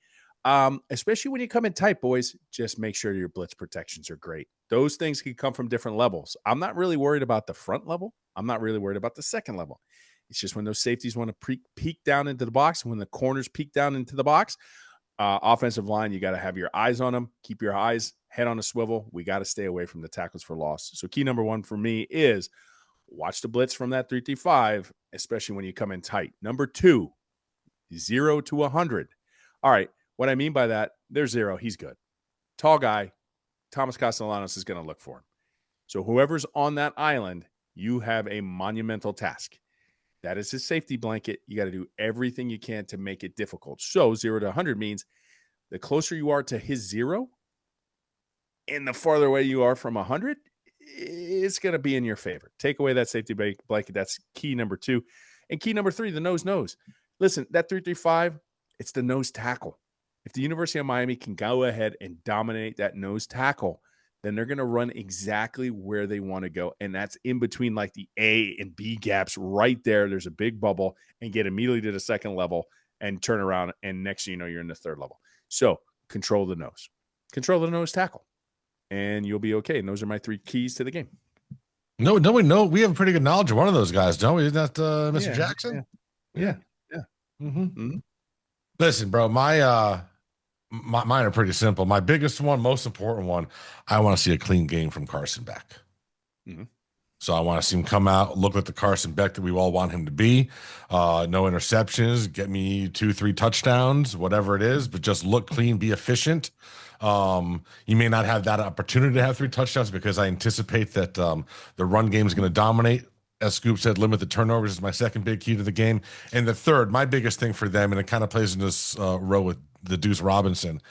Especially when you come in tight, boys, just make sure your blitz protections are great. Those things can come from different levels. I'm not really worried about the front level. I'm not really worried about the second level. It's just when those safeties want to peek down into the box, when the corners peek down into the box, offensive line, you got to have your eyes on them. Keep your head on a swivel. We got to stay away from the tackles for loss. So key number 1 for me is watch the blitz from that 3-3-5, especially when you come in tight. Number 2, 0 to 100. All right. What I mean by that, there's 0. He's good. Tall guy. Thomas Castellanos is going to look for him. So whoever's on that island, you have a monumental task. That is his safety blanket. You got to do everything you can to make it difficult. So 0 to 100 means the closer you are to his 0 and the farther away you are from 100, it's going to be in your favor. Take away that safety blanket. That's key number 2. And key number 3, the nose. Listen, that 3-3-5, it's the nose tackle. If the University of Miami can go ahead and dominate that nose tackle, then they're going to run exactly where they want to go. And that's in between like the A and B gaps right there. There's a big bubble and get immediately to the second level and turn around. And next thing you know, you're in the third level. So control the nose. Control the nose tackle. And you'll be okay. And those are my 3 keys to the game. No, we have pretty good knowledge of one of those guys, don't we? Isn't that Mr. Jackson? Yeah. Mm-hmm. Mm-hmm. Listen, bro, mine are pretty simple. My biggest one, most important one, I want to see a clean game from Carson Beck. Mm-hmm. So I want to see him come out, look like the Carson Beck that we all want him to be. No interceptions, get me 2-3 touchdowns, whatever it is, but just look clean, be efficient. You may not have that opportunity to have 3 touchdowns because I anticipate that the run game is going to dominate. As Scoop said, limit the turnovers is my second big key to the game. And the third, my biggest thing for them, and it kind of plays in this row with the Deuce Robinson,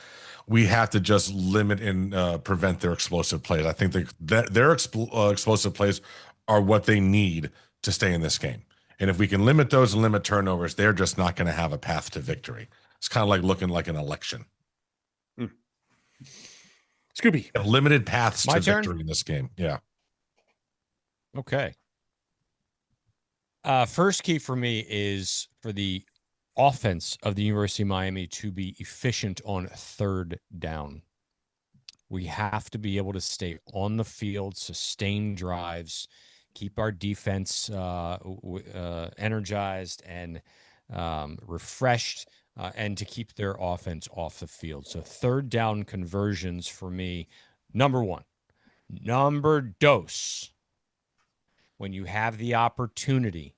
we have to just limit and prevent their explosive plays. I think their explosive plays are what they need to stay in this game. And if we can limit those and limit turnovers, they're just not going to have a path to victory. It's kind of like looking like an election. Scooby. Limited paths to victory in this game. Yeah. Okay. First key for me is for the offense of the University of Miami to be efficient on third down. We have to be able to stay on the field, sustain drives, keep our defense energized and refreshed, and to keep their offense off the field. So third down conversions for me, number one. Number dos, when you have the opportunity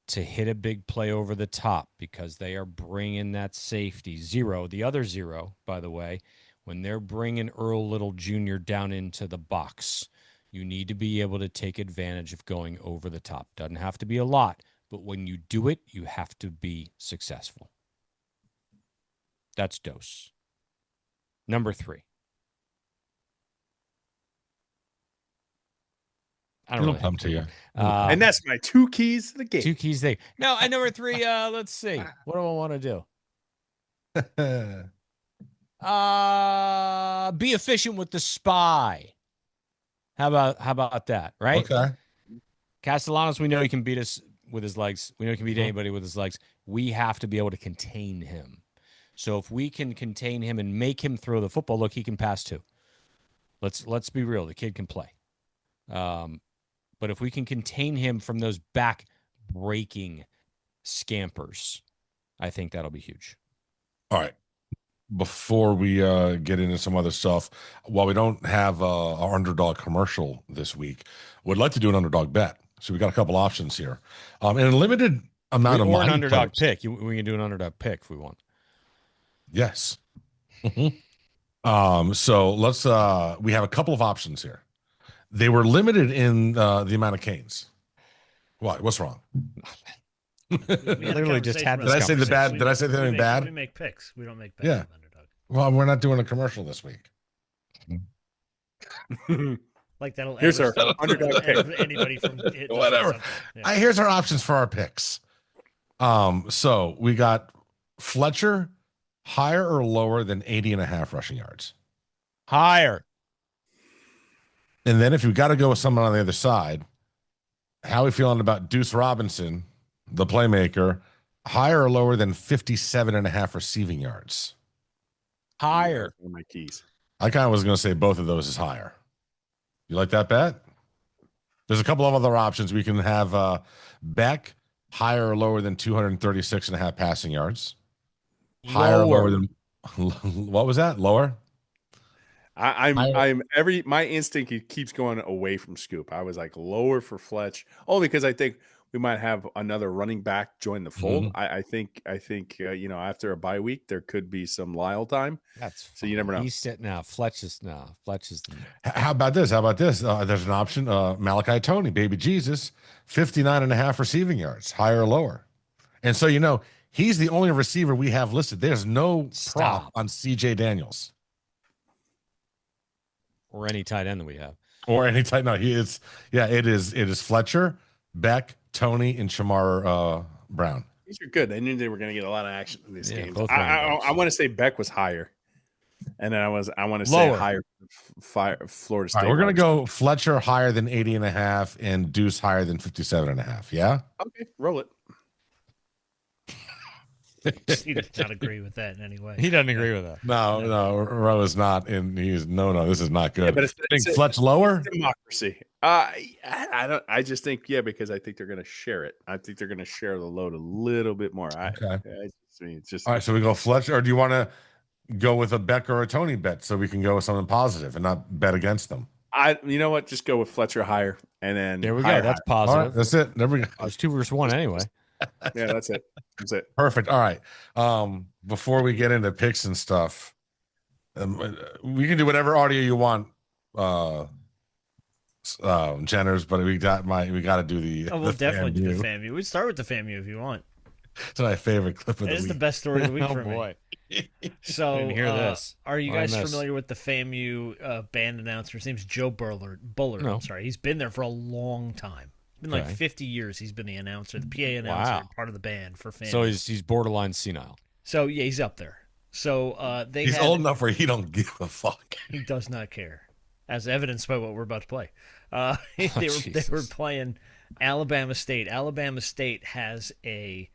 to hit a big play over the top because they are bringing that safety. The other zero, by the way, when they're bringing Earl Little Jr. down into the box, you need to be able to take advantage of going over the top. Doesn't have to be a lot, but when you do it, you have to be successful. That's dos. Number 3. I don't really come to you. And that's my 2 keys to the game. 2 keys there. No, and number 3, let's see. What do I want to do? Be efficient with the spy. How about that, right? Okay. Castellanos, we know he can beat us with his legs. We know he can beat anybody with his legs. We have to be able to contain him. So if we can contain him and make him throw the football, look, he can pass too. Let's be real. The kid can play. But if we can contain him from those back-breaking scampers, I think that'll be huge. All right. Before we get into some other stuff, while we don't have our underdog commercial this week, would like to do an underdog bet. So we got a couple options here. In a limited amount of money. Or an underdog pick. We can do an underdog pick if we want. Yes. So let's we have a couple of options here. They were limited in the amount of canes. What? What's wrong? Literally just had this. Did I say the bad? Did I say something bad? We make picks. We don't make bets. Yeah. Well, we're not doing a commercial this week. Like that'll. Here's our underdog pick. Anybody from whatever. Yeah. Here's our options for our picks. So we got Fletcher higher or lower than 80.5 rushing yards. Higher. And then if you got to go with someone on the other side, how are we feeling about Deuce Robinson, the playmaker, higher or lower than 57.5 receiving yards? Higher. My keys. I kind of was going to say both of those is higher. You like that bet? There's a couple of other options. We can have Beck higher or lower than 236.5 passing yards. Higher or lower than what was that? Lower? My instinct keeps going away from Scoop. I was like lower for Fletch, only because I think we might have another running back join the fold. Mm-hmm. I think after a bye week there could be some Lyle time. That's so you never know. He's now. Fletch is How about this? There's an option. Malachi Toney, baby Jesus, 59.5 receiving yards, higher or lower. And so he's the only receiver we have listed. There's no prop on CJ Daniels. Or any tight end that we have. Or any tight. No, he is. Yeah, it is Fletcher, Beck, Toney, and Shamar Brown. These are good. I knew they were going to get a lot of action in this game. I want to say Beck was higher, and then I want to say higher. Florida State. Right, we're going to go Fletcher higher than 80.5 and Deuce higher than 57.5. Yeah. Okay, roll it. He does not agree with that in any way. He doesn't agree with that. No, Roe is not. He's no. This is not good. Yeah, but think Fletch lower. Democracy. I just think because I think they're going to share it. I think they're going to share the load a little bit more. It's just all right. So we go Fletcher, or do you want to go with a Beck or a Toney bet so we can go with something positive and not bet against them? You know what? Just go with Fletcher higher, and then there we higher, go. That's higher. positive. Right, that's it. There we go. It's 2 versus 1 anyway. Yeah, that's it. That's it. Perfect. All right. Before we get into picks and stuff, we can do whatever audio you want, Jenners, but we got to do the. We'll definitely do the FAMU. We start with the FAMU if you want. It's my favorite clip of the week. It is the best story of the week for boy. me. So, I didn't hear this. Are you guys familiar with the FAMU band announcer? His name's Joe Bullard. No. I'm sorry. He's been there for a long time. It's been like 50 years. He's been the announcer, the PA announcer, part of the band for FAMU. So he's borderline senile. So yeah, he's up there. So he's old enough where he don't give a fuck. He does not care, as evidenced by what we're about to play. They were playing Alabama State. Alabama State has a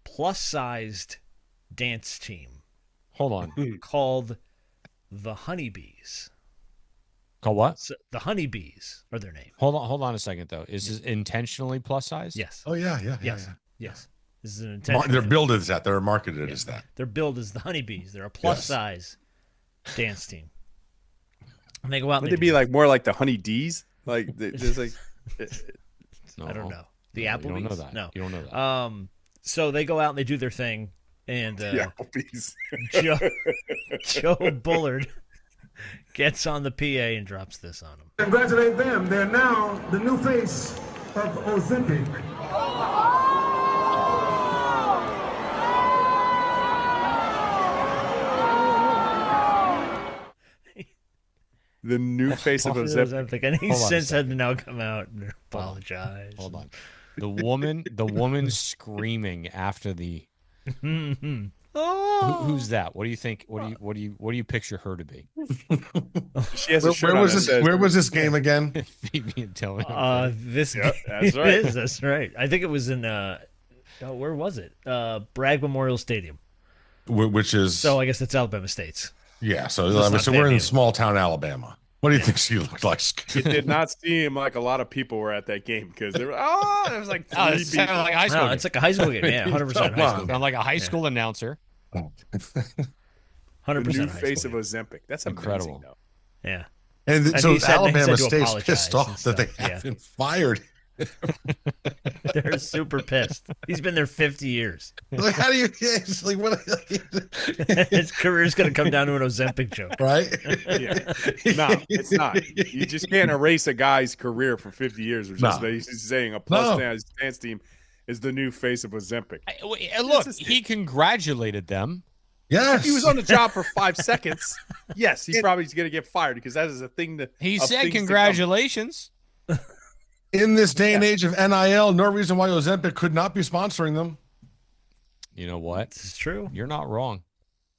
plus-sized dance team. Hold on. Called the Honeybees. Called what? So, the Honeybees are their name. Hold on a second though. Is this intentionally plus size? Yes. Oh yeah. Yes. This is an intentional. Their build is that. They're marketed as that. Their build is the Honeybees. They're a plus-size dance team. And they go out. Would they be like more like the Honeybees? Like there's like. I don't know. The Applebees. You don't know that. No, you don't know that. So they go out and they do their thing, and the Applebees. Joe Bullard gets on the PA and drops this on him. Congratulate them. They're now the new face of Ozempic. The new face of Ozempic. And he's since had to now come out and apologize. Hold on. The woman screaming after the. Who's that? What do you think? What do you picture her to be? She has a shirt on. Where was this game again? Feed me and tell me. That's right. That's right. I think it was in where was it? Bragg Memorial Stadium. Which is so I guess it's Alabama State's. Yeah, so we're in small town Alabama. What do you think she looked like? It did not seem like a lot people were at that game because there was like it sounded like a high school. No, it's like a high school game. Yeah, 100% high school. Sound like a high school announcer. 100% new face of Ozempic. That's incredible. Amazing, yeah. And so Alabama State's pissed off that they haven't fired. They're super pissed. He's been there 50 years. Like, how do you? Like, what? His career's going to come down to an Ozempic joke, right? No, it's not. You just can't erase a guy's career for 50 years. Or just he's saying a plus dance team is the new face of Ozempic. Look, he congratulated them. Yes, if he was on the job for 5 seconds, yes, he's probably going to get fired because that is a thing that he said. Congratulations. In this day and age of NIL, no reason why Ozempic could not be sponsoring them. You know what? This is true. You're not wrong.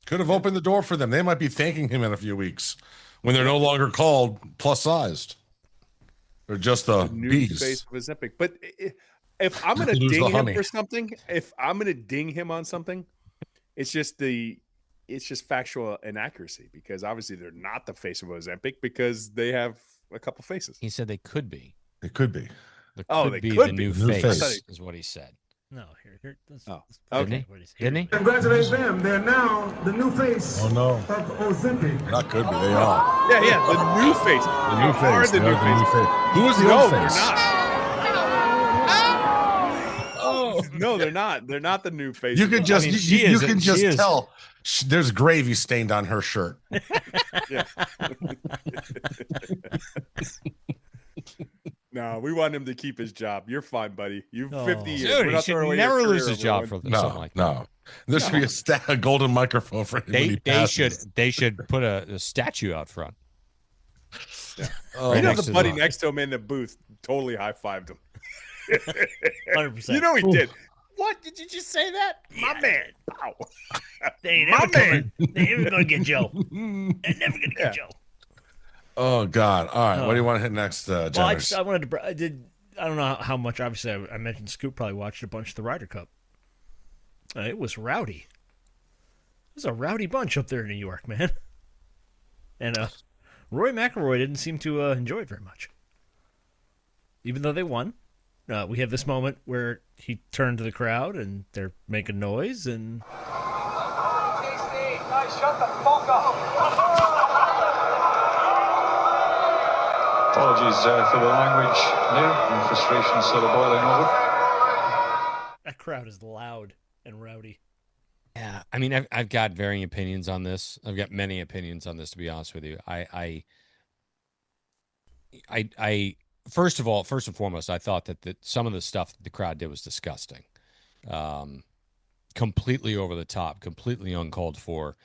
Could have opened the door for them. They might be thanking him in a few weeks when they're no longer called plus sized. They're just the new bees. Face of Ozempic. But if I'm going to ding him for something, if I'm going to ding him on something, it's just factual inaccuracy because obviously they're not the face of Ozempic because they have a couple faces. He said they could be. It could be. They could be the new face, is what he said. No, here. Okay. Didn't he? Congratulate them. They're now the new face of Ozempic. Not could be. They are. Yeah. The new face. The new face. The new face. Who was the old face? No, they're not. They're not the new face. You could just you can just tell. There's gravy stained on her shirt. Yeah. No, we want him to keep his job. You're fine, buddy. You've 50 years. Dude, he should never lose his job for something like that. No. There should be a golden microphone for him. They should put a statue out front. Yeah. You know the buddy next to him in the booth totally high-fived him. 100%. You know he did. What? Did you just say that? My man. Wow. They ain't never coming. They ain't never going to get Joe. They're never going to get Joe. Oh God! All right, what do you want to hit next, Jenners? Well, I wanted to. I don't know how much. Obviously, I mentioned Scoop probably watched a bunch of the Ryder Cup. It was rowdy. It was a rowdy bunch up there in New York, man. And Rory McIlroy didn't seem to enjoy it very much, even though they won. We have this moment where he turned to the crowd and they're making noise and. Shut the fuck up. Apologies for the language there, and frustration sort of boiling over. That crowd is loud and rowdy. Yeah, I mean, I've got varying opinions on this. I've got many opinions on this, to be honest with you. I first and foremost, I thought that some of the stuff the crowd did was disgusting, completely over the top, completely uncalled for.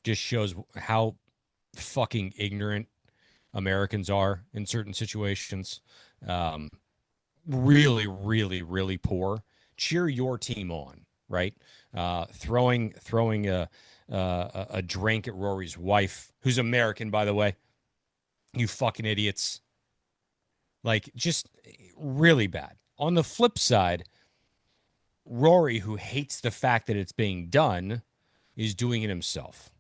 Just shows how fucking ignorant Americans are in certain situations. Really, really, really poor. Cheer your team on, right? Throwing a drink at Rory's wife, who's American, by the way. You fucking idiots. Like, just really bad. On the flip side, Rory, who hates the fact that it's being done, is doing it himself.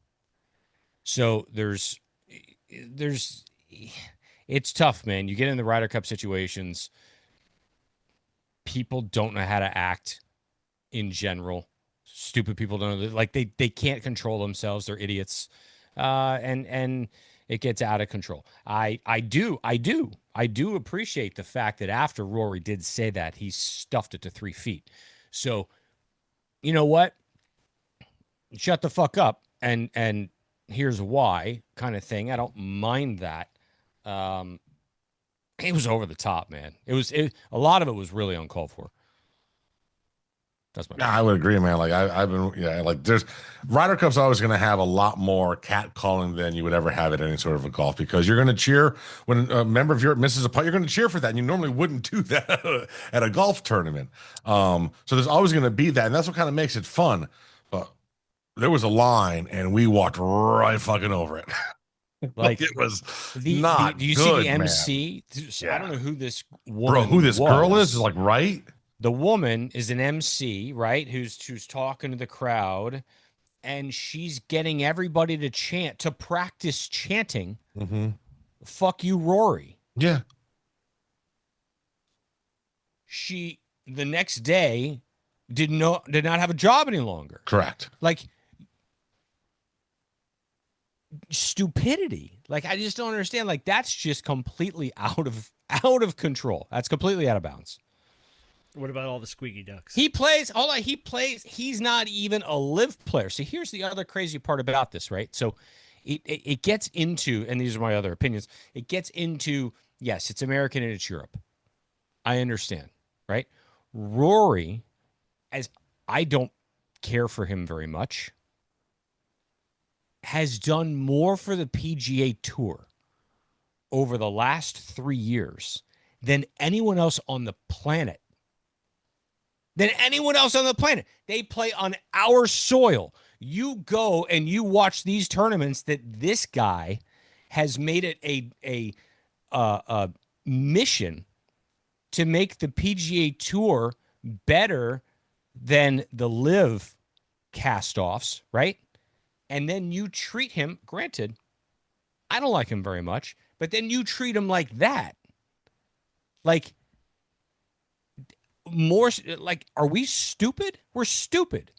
So it's tough, man. You get in the Ryder Cup situations, people don't know how to act in general. Stupid people don't know, like they can't control themselves. They're idiots. And it gets out of control. I do appreciate the fact that after Rory did say that, he stuffed it to 3 feet. So, you know what? Shut the fuck up. And here's why, kind of thing. I don't mind that. It was over the top, man. A lot of it was really uncalled for. That's my I would agree, man. Like I've been, like there's Ryder Cup's always going to have a lot more cat calling than you would ever have at any sort of a golf, because you're going to cheer when a member of Europe misses a putt. You're going to cheer for that, and you normally wouldn't do that at a golf tournament. So there's always going to be that, and that's what kind of makes it fun. But there was a line, and we walked right fucking over it. Like it was not. Do you good, see the MC? Yeah. I don't know who this woman who this girl was. is like, right? The woman is an MC, right? Who's talking to the crowd, and she's getting everybody to chant, to practice chanting. Mm-hmm. Fuck you, Rory. Yeah. She the next day did not have a job any longer. Correct. Like, stupidity. Like, I just don't understand. Like, that's just completely out of control. That's completely out of bounds. What about all the squeaky ducks? He plays. He's not even a live player. So here's the other crazy part about this, right? So it gets into, and these are my other opinions. It gets into, yes, it's American and it's Europe. I understand, right? Rory, as I don't care for him very much, has done more for the PGA Tour over the last 3 years than anyone else on the planet. They play on our soil. You go and you watch these tournaments that this guy has made it a mission to make the PGA Tour better than the live cast-offs, right? And then you treat him, granted, I don't like him very much, but then you treat him like that. Like, more like, are we stupid? We're stupid.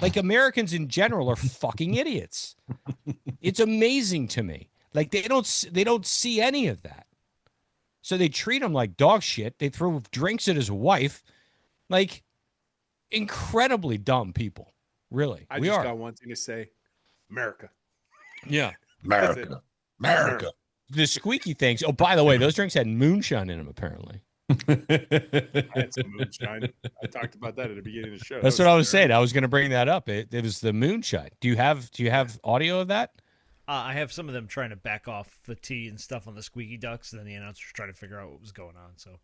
Like, Americans in general are fucking idiots. It's amazing to me. Like, they don't see any of that. So they treat him like dog shit. They throw drinks at his wife. Like, incredibly dumb people. Really. I just got one thing to say. America. Yeah. America. The squeaky things. Oh, by the way, those drinks had moonshine in them, apparently. I had some moonshine. I talked about that at the beginning of the show. That's what I was saying. I was going to bring that up. It was the moonshine. Do you have audio of that? I have some of them trying to back off the tee and stuff on the squeaky ducks, and then the announcers trying to figure out what was going on. So,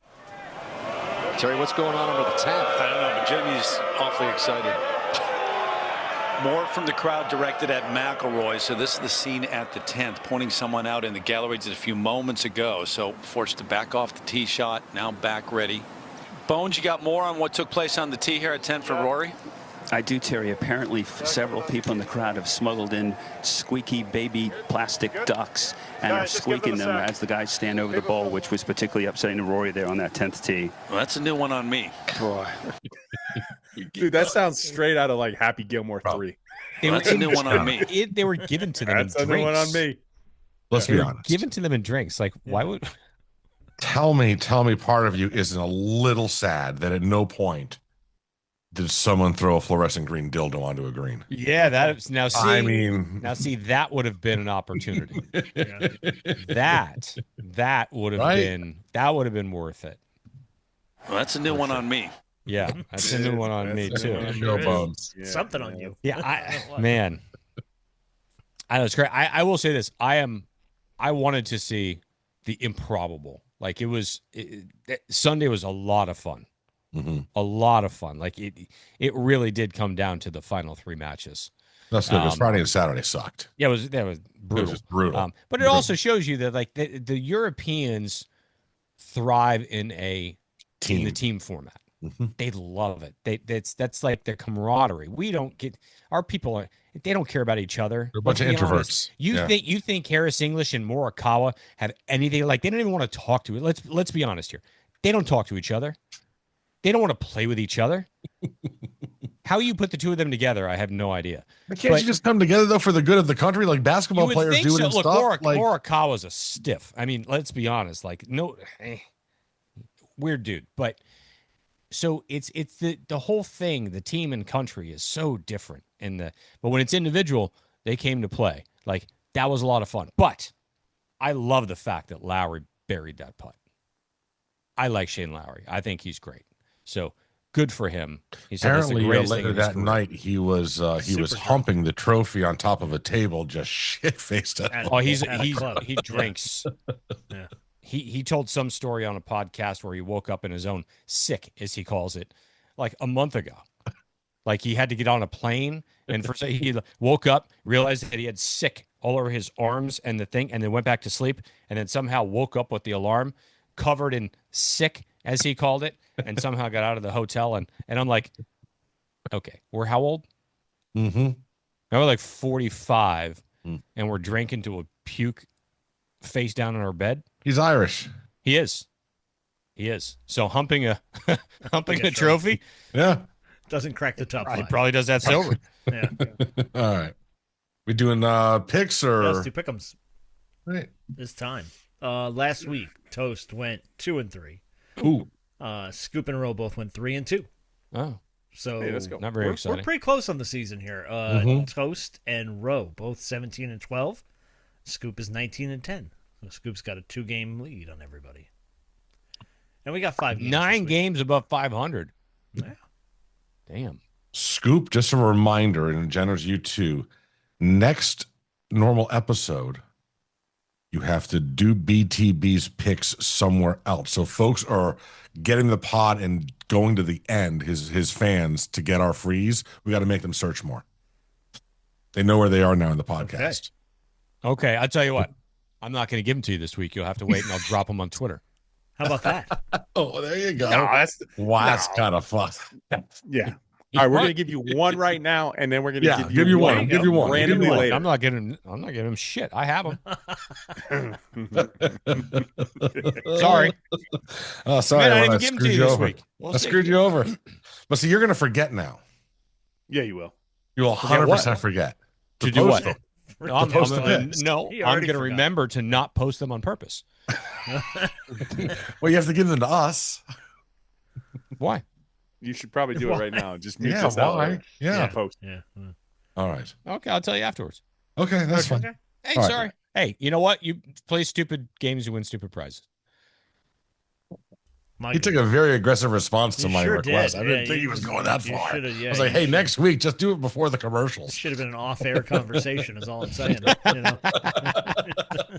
Terry, what's going on under the tent? I don't know, but Jimmy's awfully excited. More from the crowd directed at McIlroy. So this is the scene at the 10th, pointing someone out in the gallery just a few moments ago. So forced to back off the tee shot, now back ready. Bones, you got more on what took place on the tee here at 10 for Rory? I do, Terry. Apparently several people in the crowd have smuggled in squeaky baby plastic ducks and are squeaking them as the guys stand over the ball, which was particularly upsetting to Rory there on that 10th tee. Well, that's a new one on me. Boy. Dude, that sounds straight out of like Happy Gilmore 3. That's a new one on me. They were given to them That's in a drinks. new one on me. Let's be honest. Given to them in drinks. Like, why would... Tell me, part of you isn't a little sad that at no point did someone throw a fluorescent green dildo onto a green? Yeah, that now see. I mean, that would have been an opportunity. That would have been worth it. Well, that's a new one on me. Yeah, that's a new one on me too. Show bones. Something on you. Yeah, man. I know it's great. I will say this. I wanted to see the improbable. Like Sunday was a lot of fun. Mm-hmm. A lot of fun. Like it really did come down to the final 3 matches. That's good because Friday and Saturday sucked. Yeah, that was brutal. It was brutal. But it also shows you that like the Europeans thrive in the team format. Mm-hmm. They love it. That's like their camaraderie. Our people they don't care about each other. They're a bunch of introverts. You think Harris English and Morikawa have anything like they don't even want to talk to it. Let's be honest here. They don't talk to each other. They don't want to play with each other. How you put the two of them together, I have no idea. Can't you just come together though for the good of the country, like basketball players do it and Look, stuff? Morikawa's a stiff. I mean, let's be honest. Like, weird dude. But so it's the whole thing. The team and country is so different. But when it's individual, they came to play. Like that was a lot of fun. But I love the fact that Lowry buried that putt. I like Shane Lowry. I think he's great. So good for him. Apparently, later that night, he was humping the trophy on top of a table, just shit faced. He drinks. Yeah. He told some story on a podcast where he woke up in his own sick, as he calls it, like a month ago. Like he had to get on a plane, and first he woke up, realized that he had sick all over his arms and the thing, and then went back to sleep, and then somehow woke up with the alarm, covered in sick, as he called it, and somehow got out of the hotel. And I'm like, okay, we're how old? Mm-hmm. Now we're like 45, and we're drinking to a puke face down in our bed. He's Irish. He is. So humping a trophy. Yeah. Doesn't crack the top 5. He probably does that sober. Yeah. All right. We doing picks or? Yeah, let's do pick'ems. Right. This time. Last week, Toast went 2-3. Ooh. Scoop and Roll both went 3-2. Oh. So hey, let's go. Not very exciting. We're pretty close on the season here. Toast and Row both 17-12. Scoop is 19-10. So Scoop's got a 2-game lead on everybody. And we got 5 games. 9 games above 500. Yeah. Damn. Scoop, just a reminder, and Jenner's you too. Next normal episode, you have to do BTB's picks somewhere else. So folks are getting the pod and going to the end, his fans, to get our freeze. We got to make them search more. They know where they are now in the podcast. Okay, I'll tell you what. I'm not going to give them to you this week. You'll have to wait, and I'll drop them on Twitter. How about that? Oh, there you go. No, that's kind of fun. Yeah. All right, we're going to give you one right now, and then we're going to give you one. Give you one. Randomly later. I'm not giving him shit. I have them. Sorry. Oh, sorry. Man, I didn't give them to you this week. I screwed you over. But see, you're going to forget now. Yeah, you will. You will 100% forget. To do what? I'm going to remember to not post them on purpose. Well, you have to give them to us. Why? You should probably do it right now. Just mute this why? out. Yeah. Post. Yeah. All right. Okay, I'll tell you afterwards. Okay, that's fine. Okay. Hey, All sorry. right. Hey, you know what? You play stupid games, you win stupid prizes. He took a very aggressive response to my request. Did. I didn't think he was going that far. Yeah, I was like, hey, next week, just do it before the commercials. Should have been an off-air conversation is all I'm saying. You know?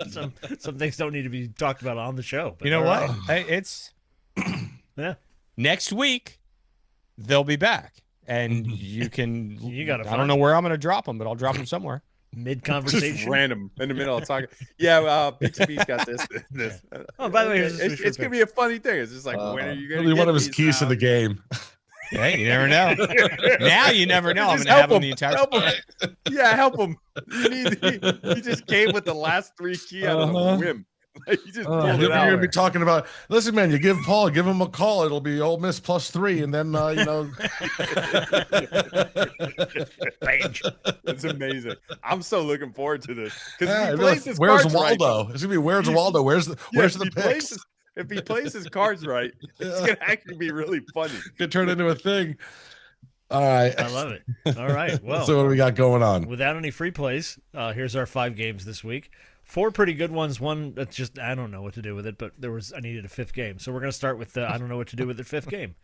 some things don't need to be talked about on the show. But you know what? Hey, it's next week. They'll be back, and you can. I don't know where I'm going to drop them, but I'll drop them somewhere. Mid-conversation, just random in the middle of talking. Yeah, BTB's got this. Oh, by the way, it's going to be a funny thing. It's just like, when are you going to get one of his these keys to the game? Hey, you never know. Now you never know. I'm going to have him the entire time. Yeah, help him. He just came with the last 3 key out of a whim. You just pulled it you're out. going to be talking about, listen, man, you give him a call. It'll be Ole Miss +3, and then, It's amazing. I'm so looking forward to this. Where's Waldo? It's going to be, where's Waldo? Where's the picks? If he plays his cards right, it's gonna actually be really funny. Could turn into a thing. All right. I love it. All right. Well, so what do we got going on? Without any free plays, here's our 5 games this week. 4 pretty good ones. One that's just I don't know what to do with it, but I needed a 5th game. So we're going to start with the I don't know what to do with the 5th game.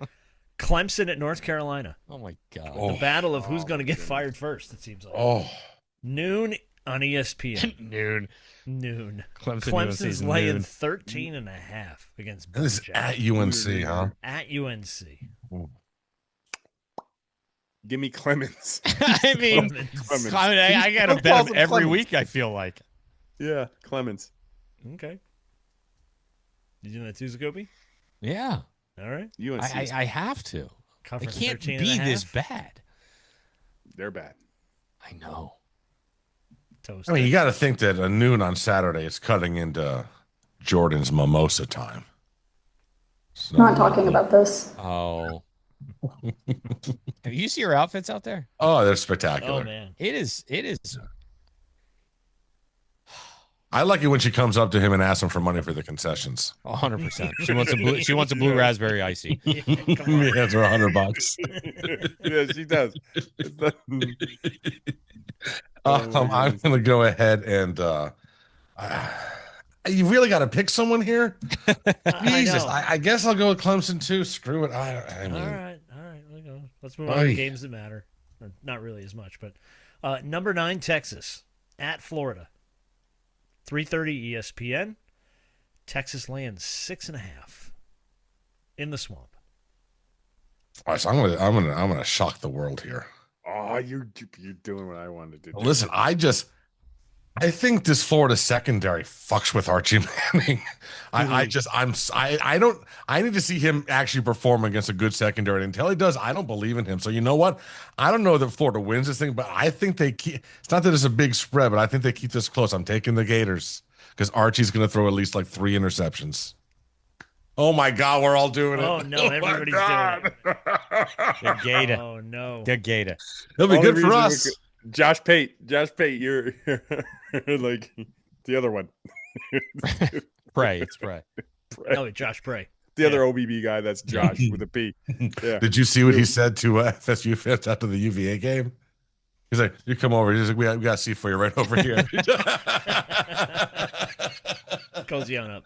Clemson at North Carolina. Oh, my God. The battle of who's going to get fired first, it seems like. Noon on ESPN. Noon. Clemson's laying 13.5 against This is at UNC, huh? At UNC. Give me Clemens. I mean, Clemens. I got to bet him every week, I feel like. Yeah, Clemens. Okay. You doing that too, Zacoby? Yeah. All right. UNC. I have to. Conference It can't 13 be and a this half? bad. They're bad. I know. Toast. I mean, you got to think that a noon on Saturday is cutting into Jordan's mimosa time. So, Not talking about this. Oh. Have you seen your outfits out there? Oh, they're spectacular. Oh, man. It is. I like it when she comes up to him and asks him for money for the concessions. 100%. She wants a blue raspberry icy. He hands her $100. Yeah, she does. I'm going to go ahead and you really got to pick someone here. Jesus, I guess I'll go with Clemson too. Screw it. I mean, all right. Let's move on to games that matter. Not really as much, but number 9, Texas at Florida. 3:30 ESPN. Texas laying 6.5 in the swamp. All right, so I'm gonna shock the world here. Oh, you're doing what I wanted to do. Listen, I think this Florida secondary fucks with Archie Manning. I need to see him actually perform against a good secondary. And until he does, I don't believe in him. So you know what? I don't know that Florida wins this thing, but I think they keep. It's not that it's a big spread, but I think they keep this close. I'm taking the Gators because Archie's going to throw at least like 3 interceptions. Oh my God, we're all doing it. Oh no, everybody's doing it. Good Gator. Oh no. Good Gator. It'll be good for us. Josh Pate, you're like the other one. Pray, it's Pray. Oh, Josh Pray. The other OBB guy, that's Josh with a P. Yeah. Did you see what he said to FSU fans after the UVA game? He's like, "You come over." He's like, "We got a seat for you right over here." Cozy on up.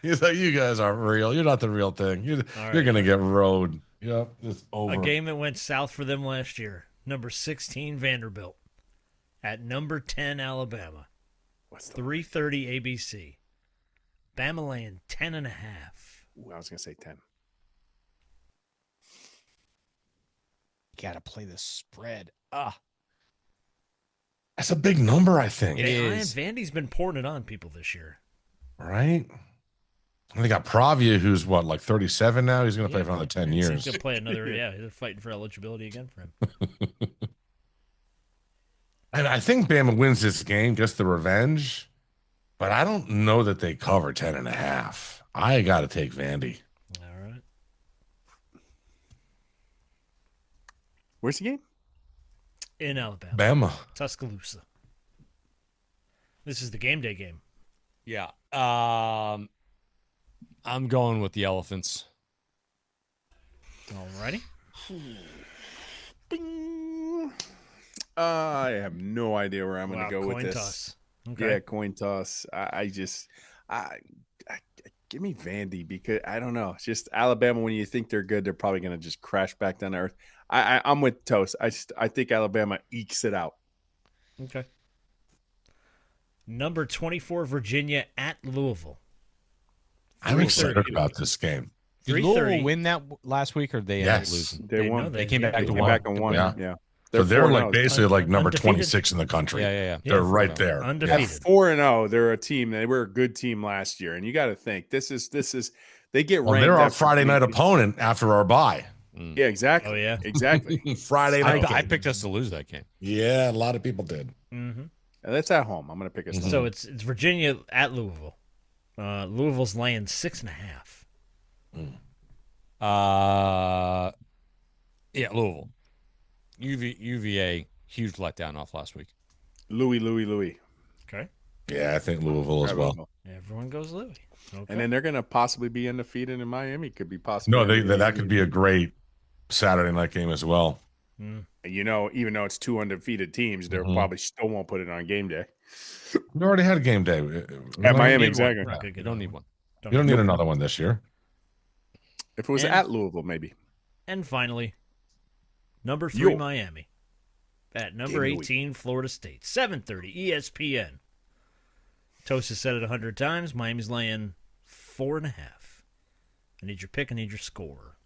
He's like, "You guys aren't real. You're not the real thing. You're gonna get rode." Yep, it's over. A game that went south for them last year. Number 16 Vanderbilt at number 10 Alabama. 3:30 ABC. Bama laying 10.5. Ooh, I was gonna say 10. Gotta play the spread. That's a big number, I think. It is. Vandy's been pouring it on people this year. Right? And they got Pravia, who's what, like 37 now? He's going to play for another 10 years. He's going to play another, they're fighting for eligibility again for him. And I think Bama wins this game, gets the revenge, but I don't know that they cover 10.5. I got to take Vandy. All right. Where's the game? In Alabama. Bama. Tuscaloosa. This is the game day game. Yeah. I'm going with the Elephants. All righty. Bing. I have no idea where I'm going to go with this. Toss. Okay. Yeah, coin toss. I give me Vandy because I don't know. It's just Alabama. When you think they're good, they're probably going to just crash back down to earth. I'm with Toast. I think Alabama ekes it out. Okay. Number 24 Virginia at Louisville. I'm excited about this game. Did Louisville win that last week, or they ended up losing? They won. They came back to came back and won. Yeah. So they're like 4-0. basically like number Undefeated. 26 in the country. Yeah. They're right there. Undefeated. 4-0. They're a team. They were a good team last year, and you got to think this is. They get ranked. They're our Friday night opponent after our bye. Yeah, exactly. Oh yeah, exactly. Friday night. I picked us to lose that game. Yeah, a lot of people did. Mm-hmm. And that's at home. I'm going to pick us. Mm-hmm. So it's Virginia at Louisville. Louisville's laying 6.5. Yeah, Louisville. UVA, huge letdown off last week. Louis. Okay. Yeah, I think Louisville as well. Everyone goes Louis. Okay. And then they're going to possibly be undefeated in Miami. Could be possible. No, that could be a great Saturday night game as well. You know, even though it's two undefeated teams, they probably still won't put it on game day. We already had a game day at Miami. Exactly. You don't need one. You don't need another one this year. If it was at Louisville, maybe. And finally, number 3 Miami. At number 18, Florida State. 7:30 ESPN. Toast has said it 100 times. Miami's laying 4.5. I need your pick. I need your score.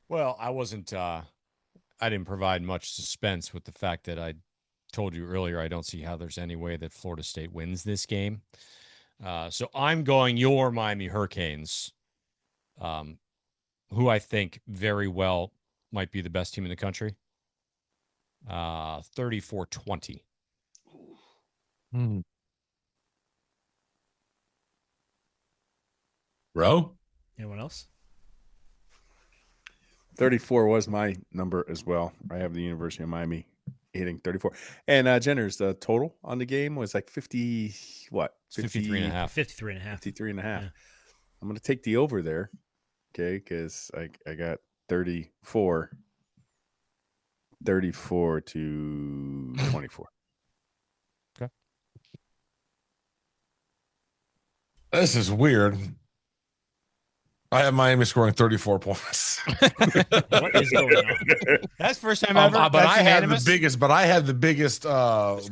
Well, I didn't provide much suspense with the fact that I told you earlier I don't see how there's any way that Florida State wins this game. So I'm going your Miami Hurricanes, who I think very well might be the best team in the country. 34-20. Bro? Anyone else? 34 was my number as well. I have the University of Miami hitting 34. And Jenner's the total on the game was like 50, what? 53 and a half. 53 and a half. 53 and a half. Yeah. I'm going to take the over there, okay, because I got 34 to 24. Okay. This is weird. I have Miami scoring 34 points. What is going on? That's first time ever. But I had the biggest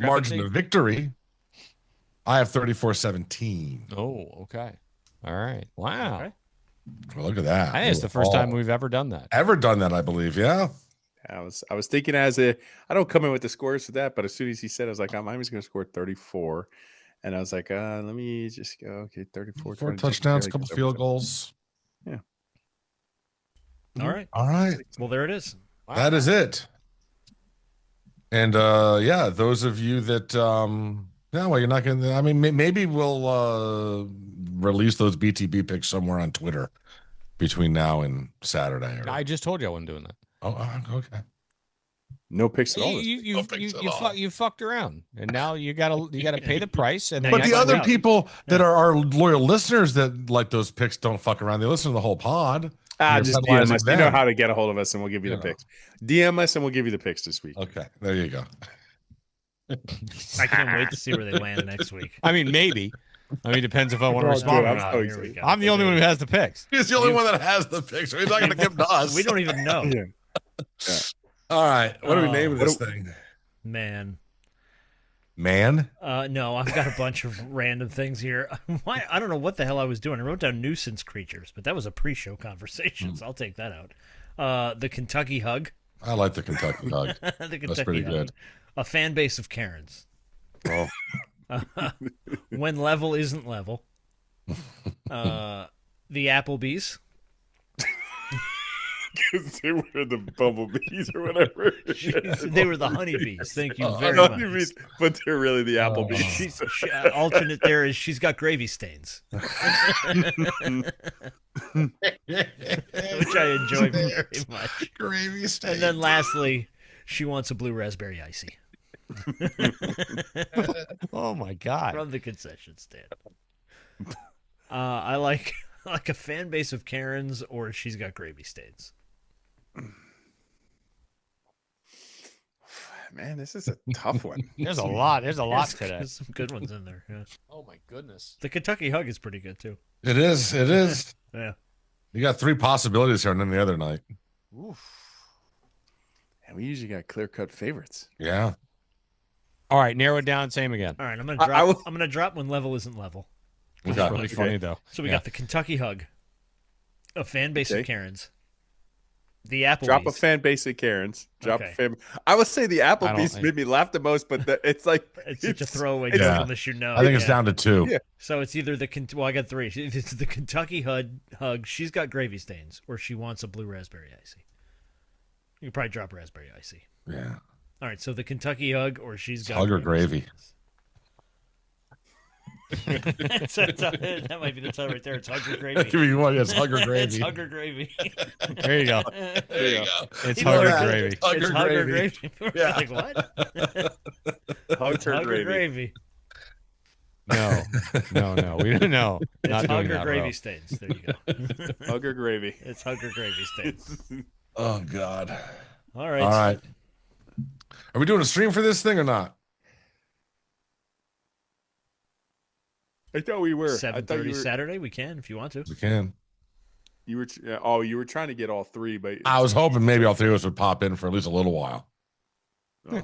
margin of victory. I have 34-17. Oh, okay. All right. Wow. Okay. Well, look at that. I think it's the first time we've ever done that. I believe, yeah. I was thinking I don't come in with the scores for that, but as soon as he said, I was like, Miami's going to score 34. And I was like, let me just go. Okay, 34. 4 touchdowns, a couple field goals. Yeah. All right. Well, there it is. Wow. That is it. And those of you that you're not going to. I mean, maybe we'll release those BTB picks somewhere on Twitter between now and Saturday. I just told you I wasn't doing that. Oh, okay. No picks at all. You fucked around, and now you gotta pay the price. And but the other people that are our loyal listeners that like those picks don't fuck around. They listen to the whole pod. Just DM us. You know how to get a hold of us, and we'll give you the picks. DM us, and we'll give you the picks this week. Okay, there you go. I can't wait to see where they land next week. I mean, maybe. Depends if I want to respond or not. I'm the only one who has the picks. He's the only one that has the picks. So he's not going to give to us. We don't even know. Yeah. All right. What do we name this thing? Man? No, I've got a bunch of random things here. I don't know what the hell I was doing. I wrote down nuisance creatures, but that was a pre-show conversation, so I'll take that out. The Kentucky Hug. I like the Kentucky Hug. That's pretty good. A fan base of Karens. Oh. When level isn't level. The Applebees. Because they were the bumblebees or whatever. They were the honeybees. Thank you very much. But they're really the Applebees. Alternate there is she's got gravy stains. Which I enjoy very much. Gravy stains. And then lastly, she wants a blue raspberry icy. Oh my God. From the concession stand. I like a fan base of Karens or she's got gravy stains. Man, this is a tough one. There's a lot today. There's some good ones in there. Yeah. Oh my goodness. The Kentucky Hug is pretty good too. It is. Yeah. You got 3 possibilities here and then the other night. Oof. And we usually got clear-cut favorites. Yeah. All right, narrow it down. Same again. All right, I'm gonna drop when level isn't level. That's really funny though. So we got the Kentucky Hug, a fan base of Karens. The Applebees. Drop a fan base of Karens. I would say the Applebees made me laugh the most, but it's like it's such a throwaway joke unless you know. I think it's down to 2. Yeah. So it's either I got 3. It's the Kentucky Hug. She's got gravy stains, or she wants a blue raspberry icy. You can probably drop raspberry icy. Yeah. All right. So the Kentucky Hug, or she's got hug or gravy. That might be the title right there. It's Hugger Gravy. Give me one. It's Hugger Gravy. It's Hugger Gravy. There you go. There you go. It's Hugger Gravy. It's Hugger Gravy. Yeah. Like what? Hugger Gravy. No. We don't know. It's Not doing Hugger that, Gravy bro. stains. There you go. Hugger Gravy. It's Hugger Gravy stains. Oh God. All right. All right. Are we doing a stream for this thing or not? I thought we were. 7:30 Saturday. We can if you want to. We can. You were. You were trying to get all three, but I was hoping maybe all three of us would pop in for at least a little while. Oh.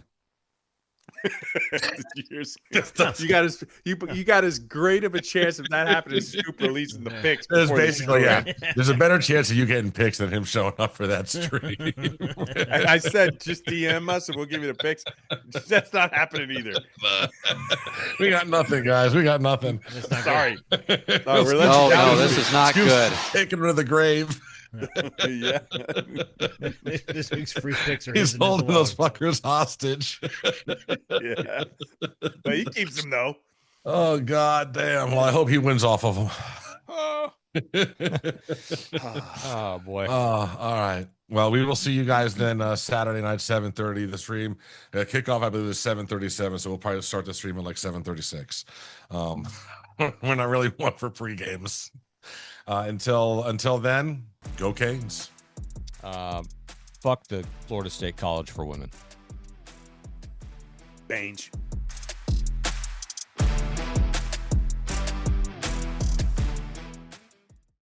you got as great of a chance of that happening as Scoop releasing the picks. There's basically there's a better chance of you getting picks than him showing up for that stream. I said just DM us and we'll give you the picks. That's not happening either. We got nothing, guys. We got nothing. Sorry. No, this is not good. Taking her to the grave. Yeah. This week's free picks are. He's holding those fuckers hostage. Yeah. But he keeps them though. Oh God damn. Well, I hope he wins off of them. Oh boy. All right. Well, we will see you guys then Saturday night, 7:30. The stream kickoff, I believe, is 7:37. So we'll probably start the stream at like 7:36. We're not really one for pre-games. Until then, go Canes. Fuck the Florida State College for women. Bange.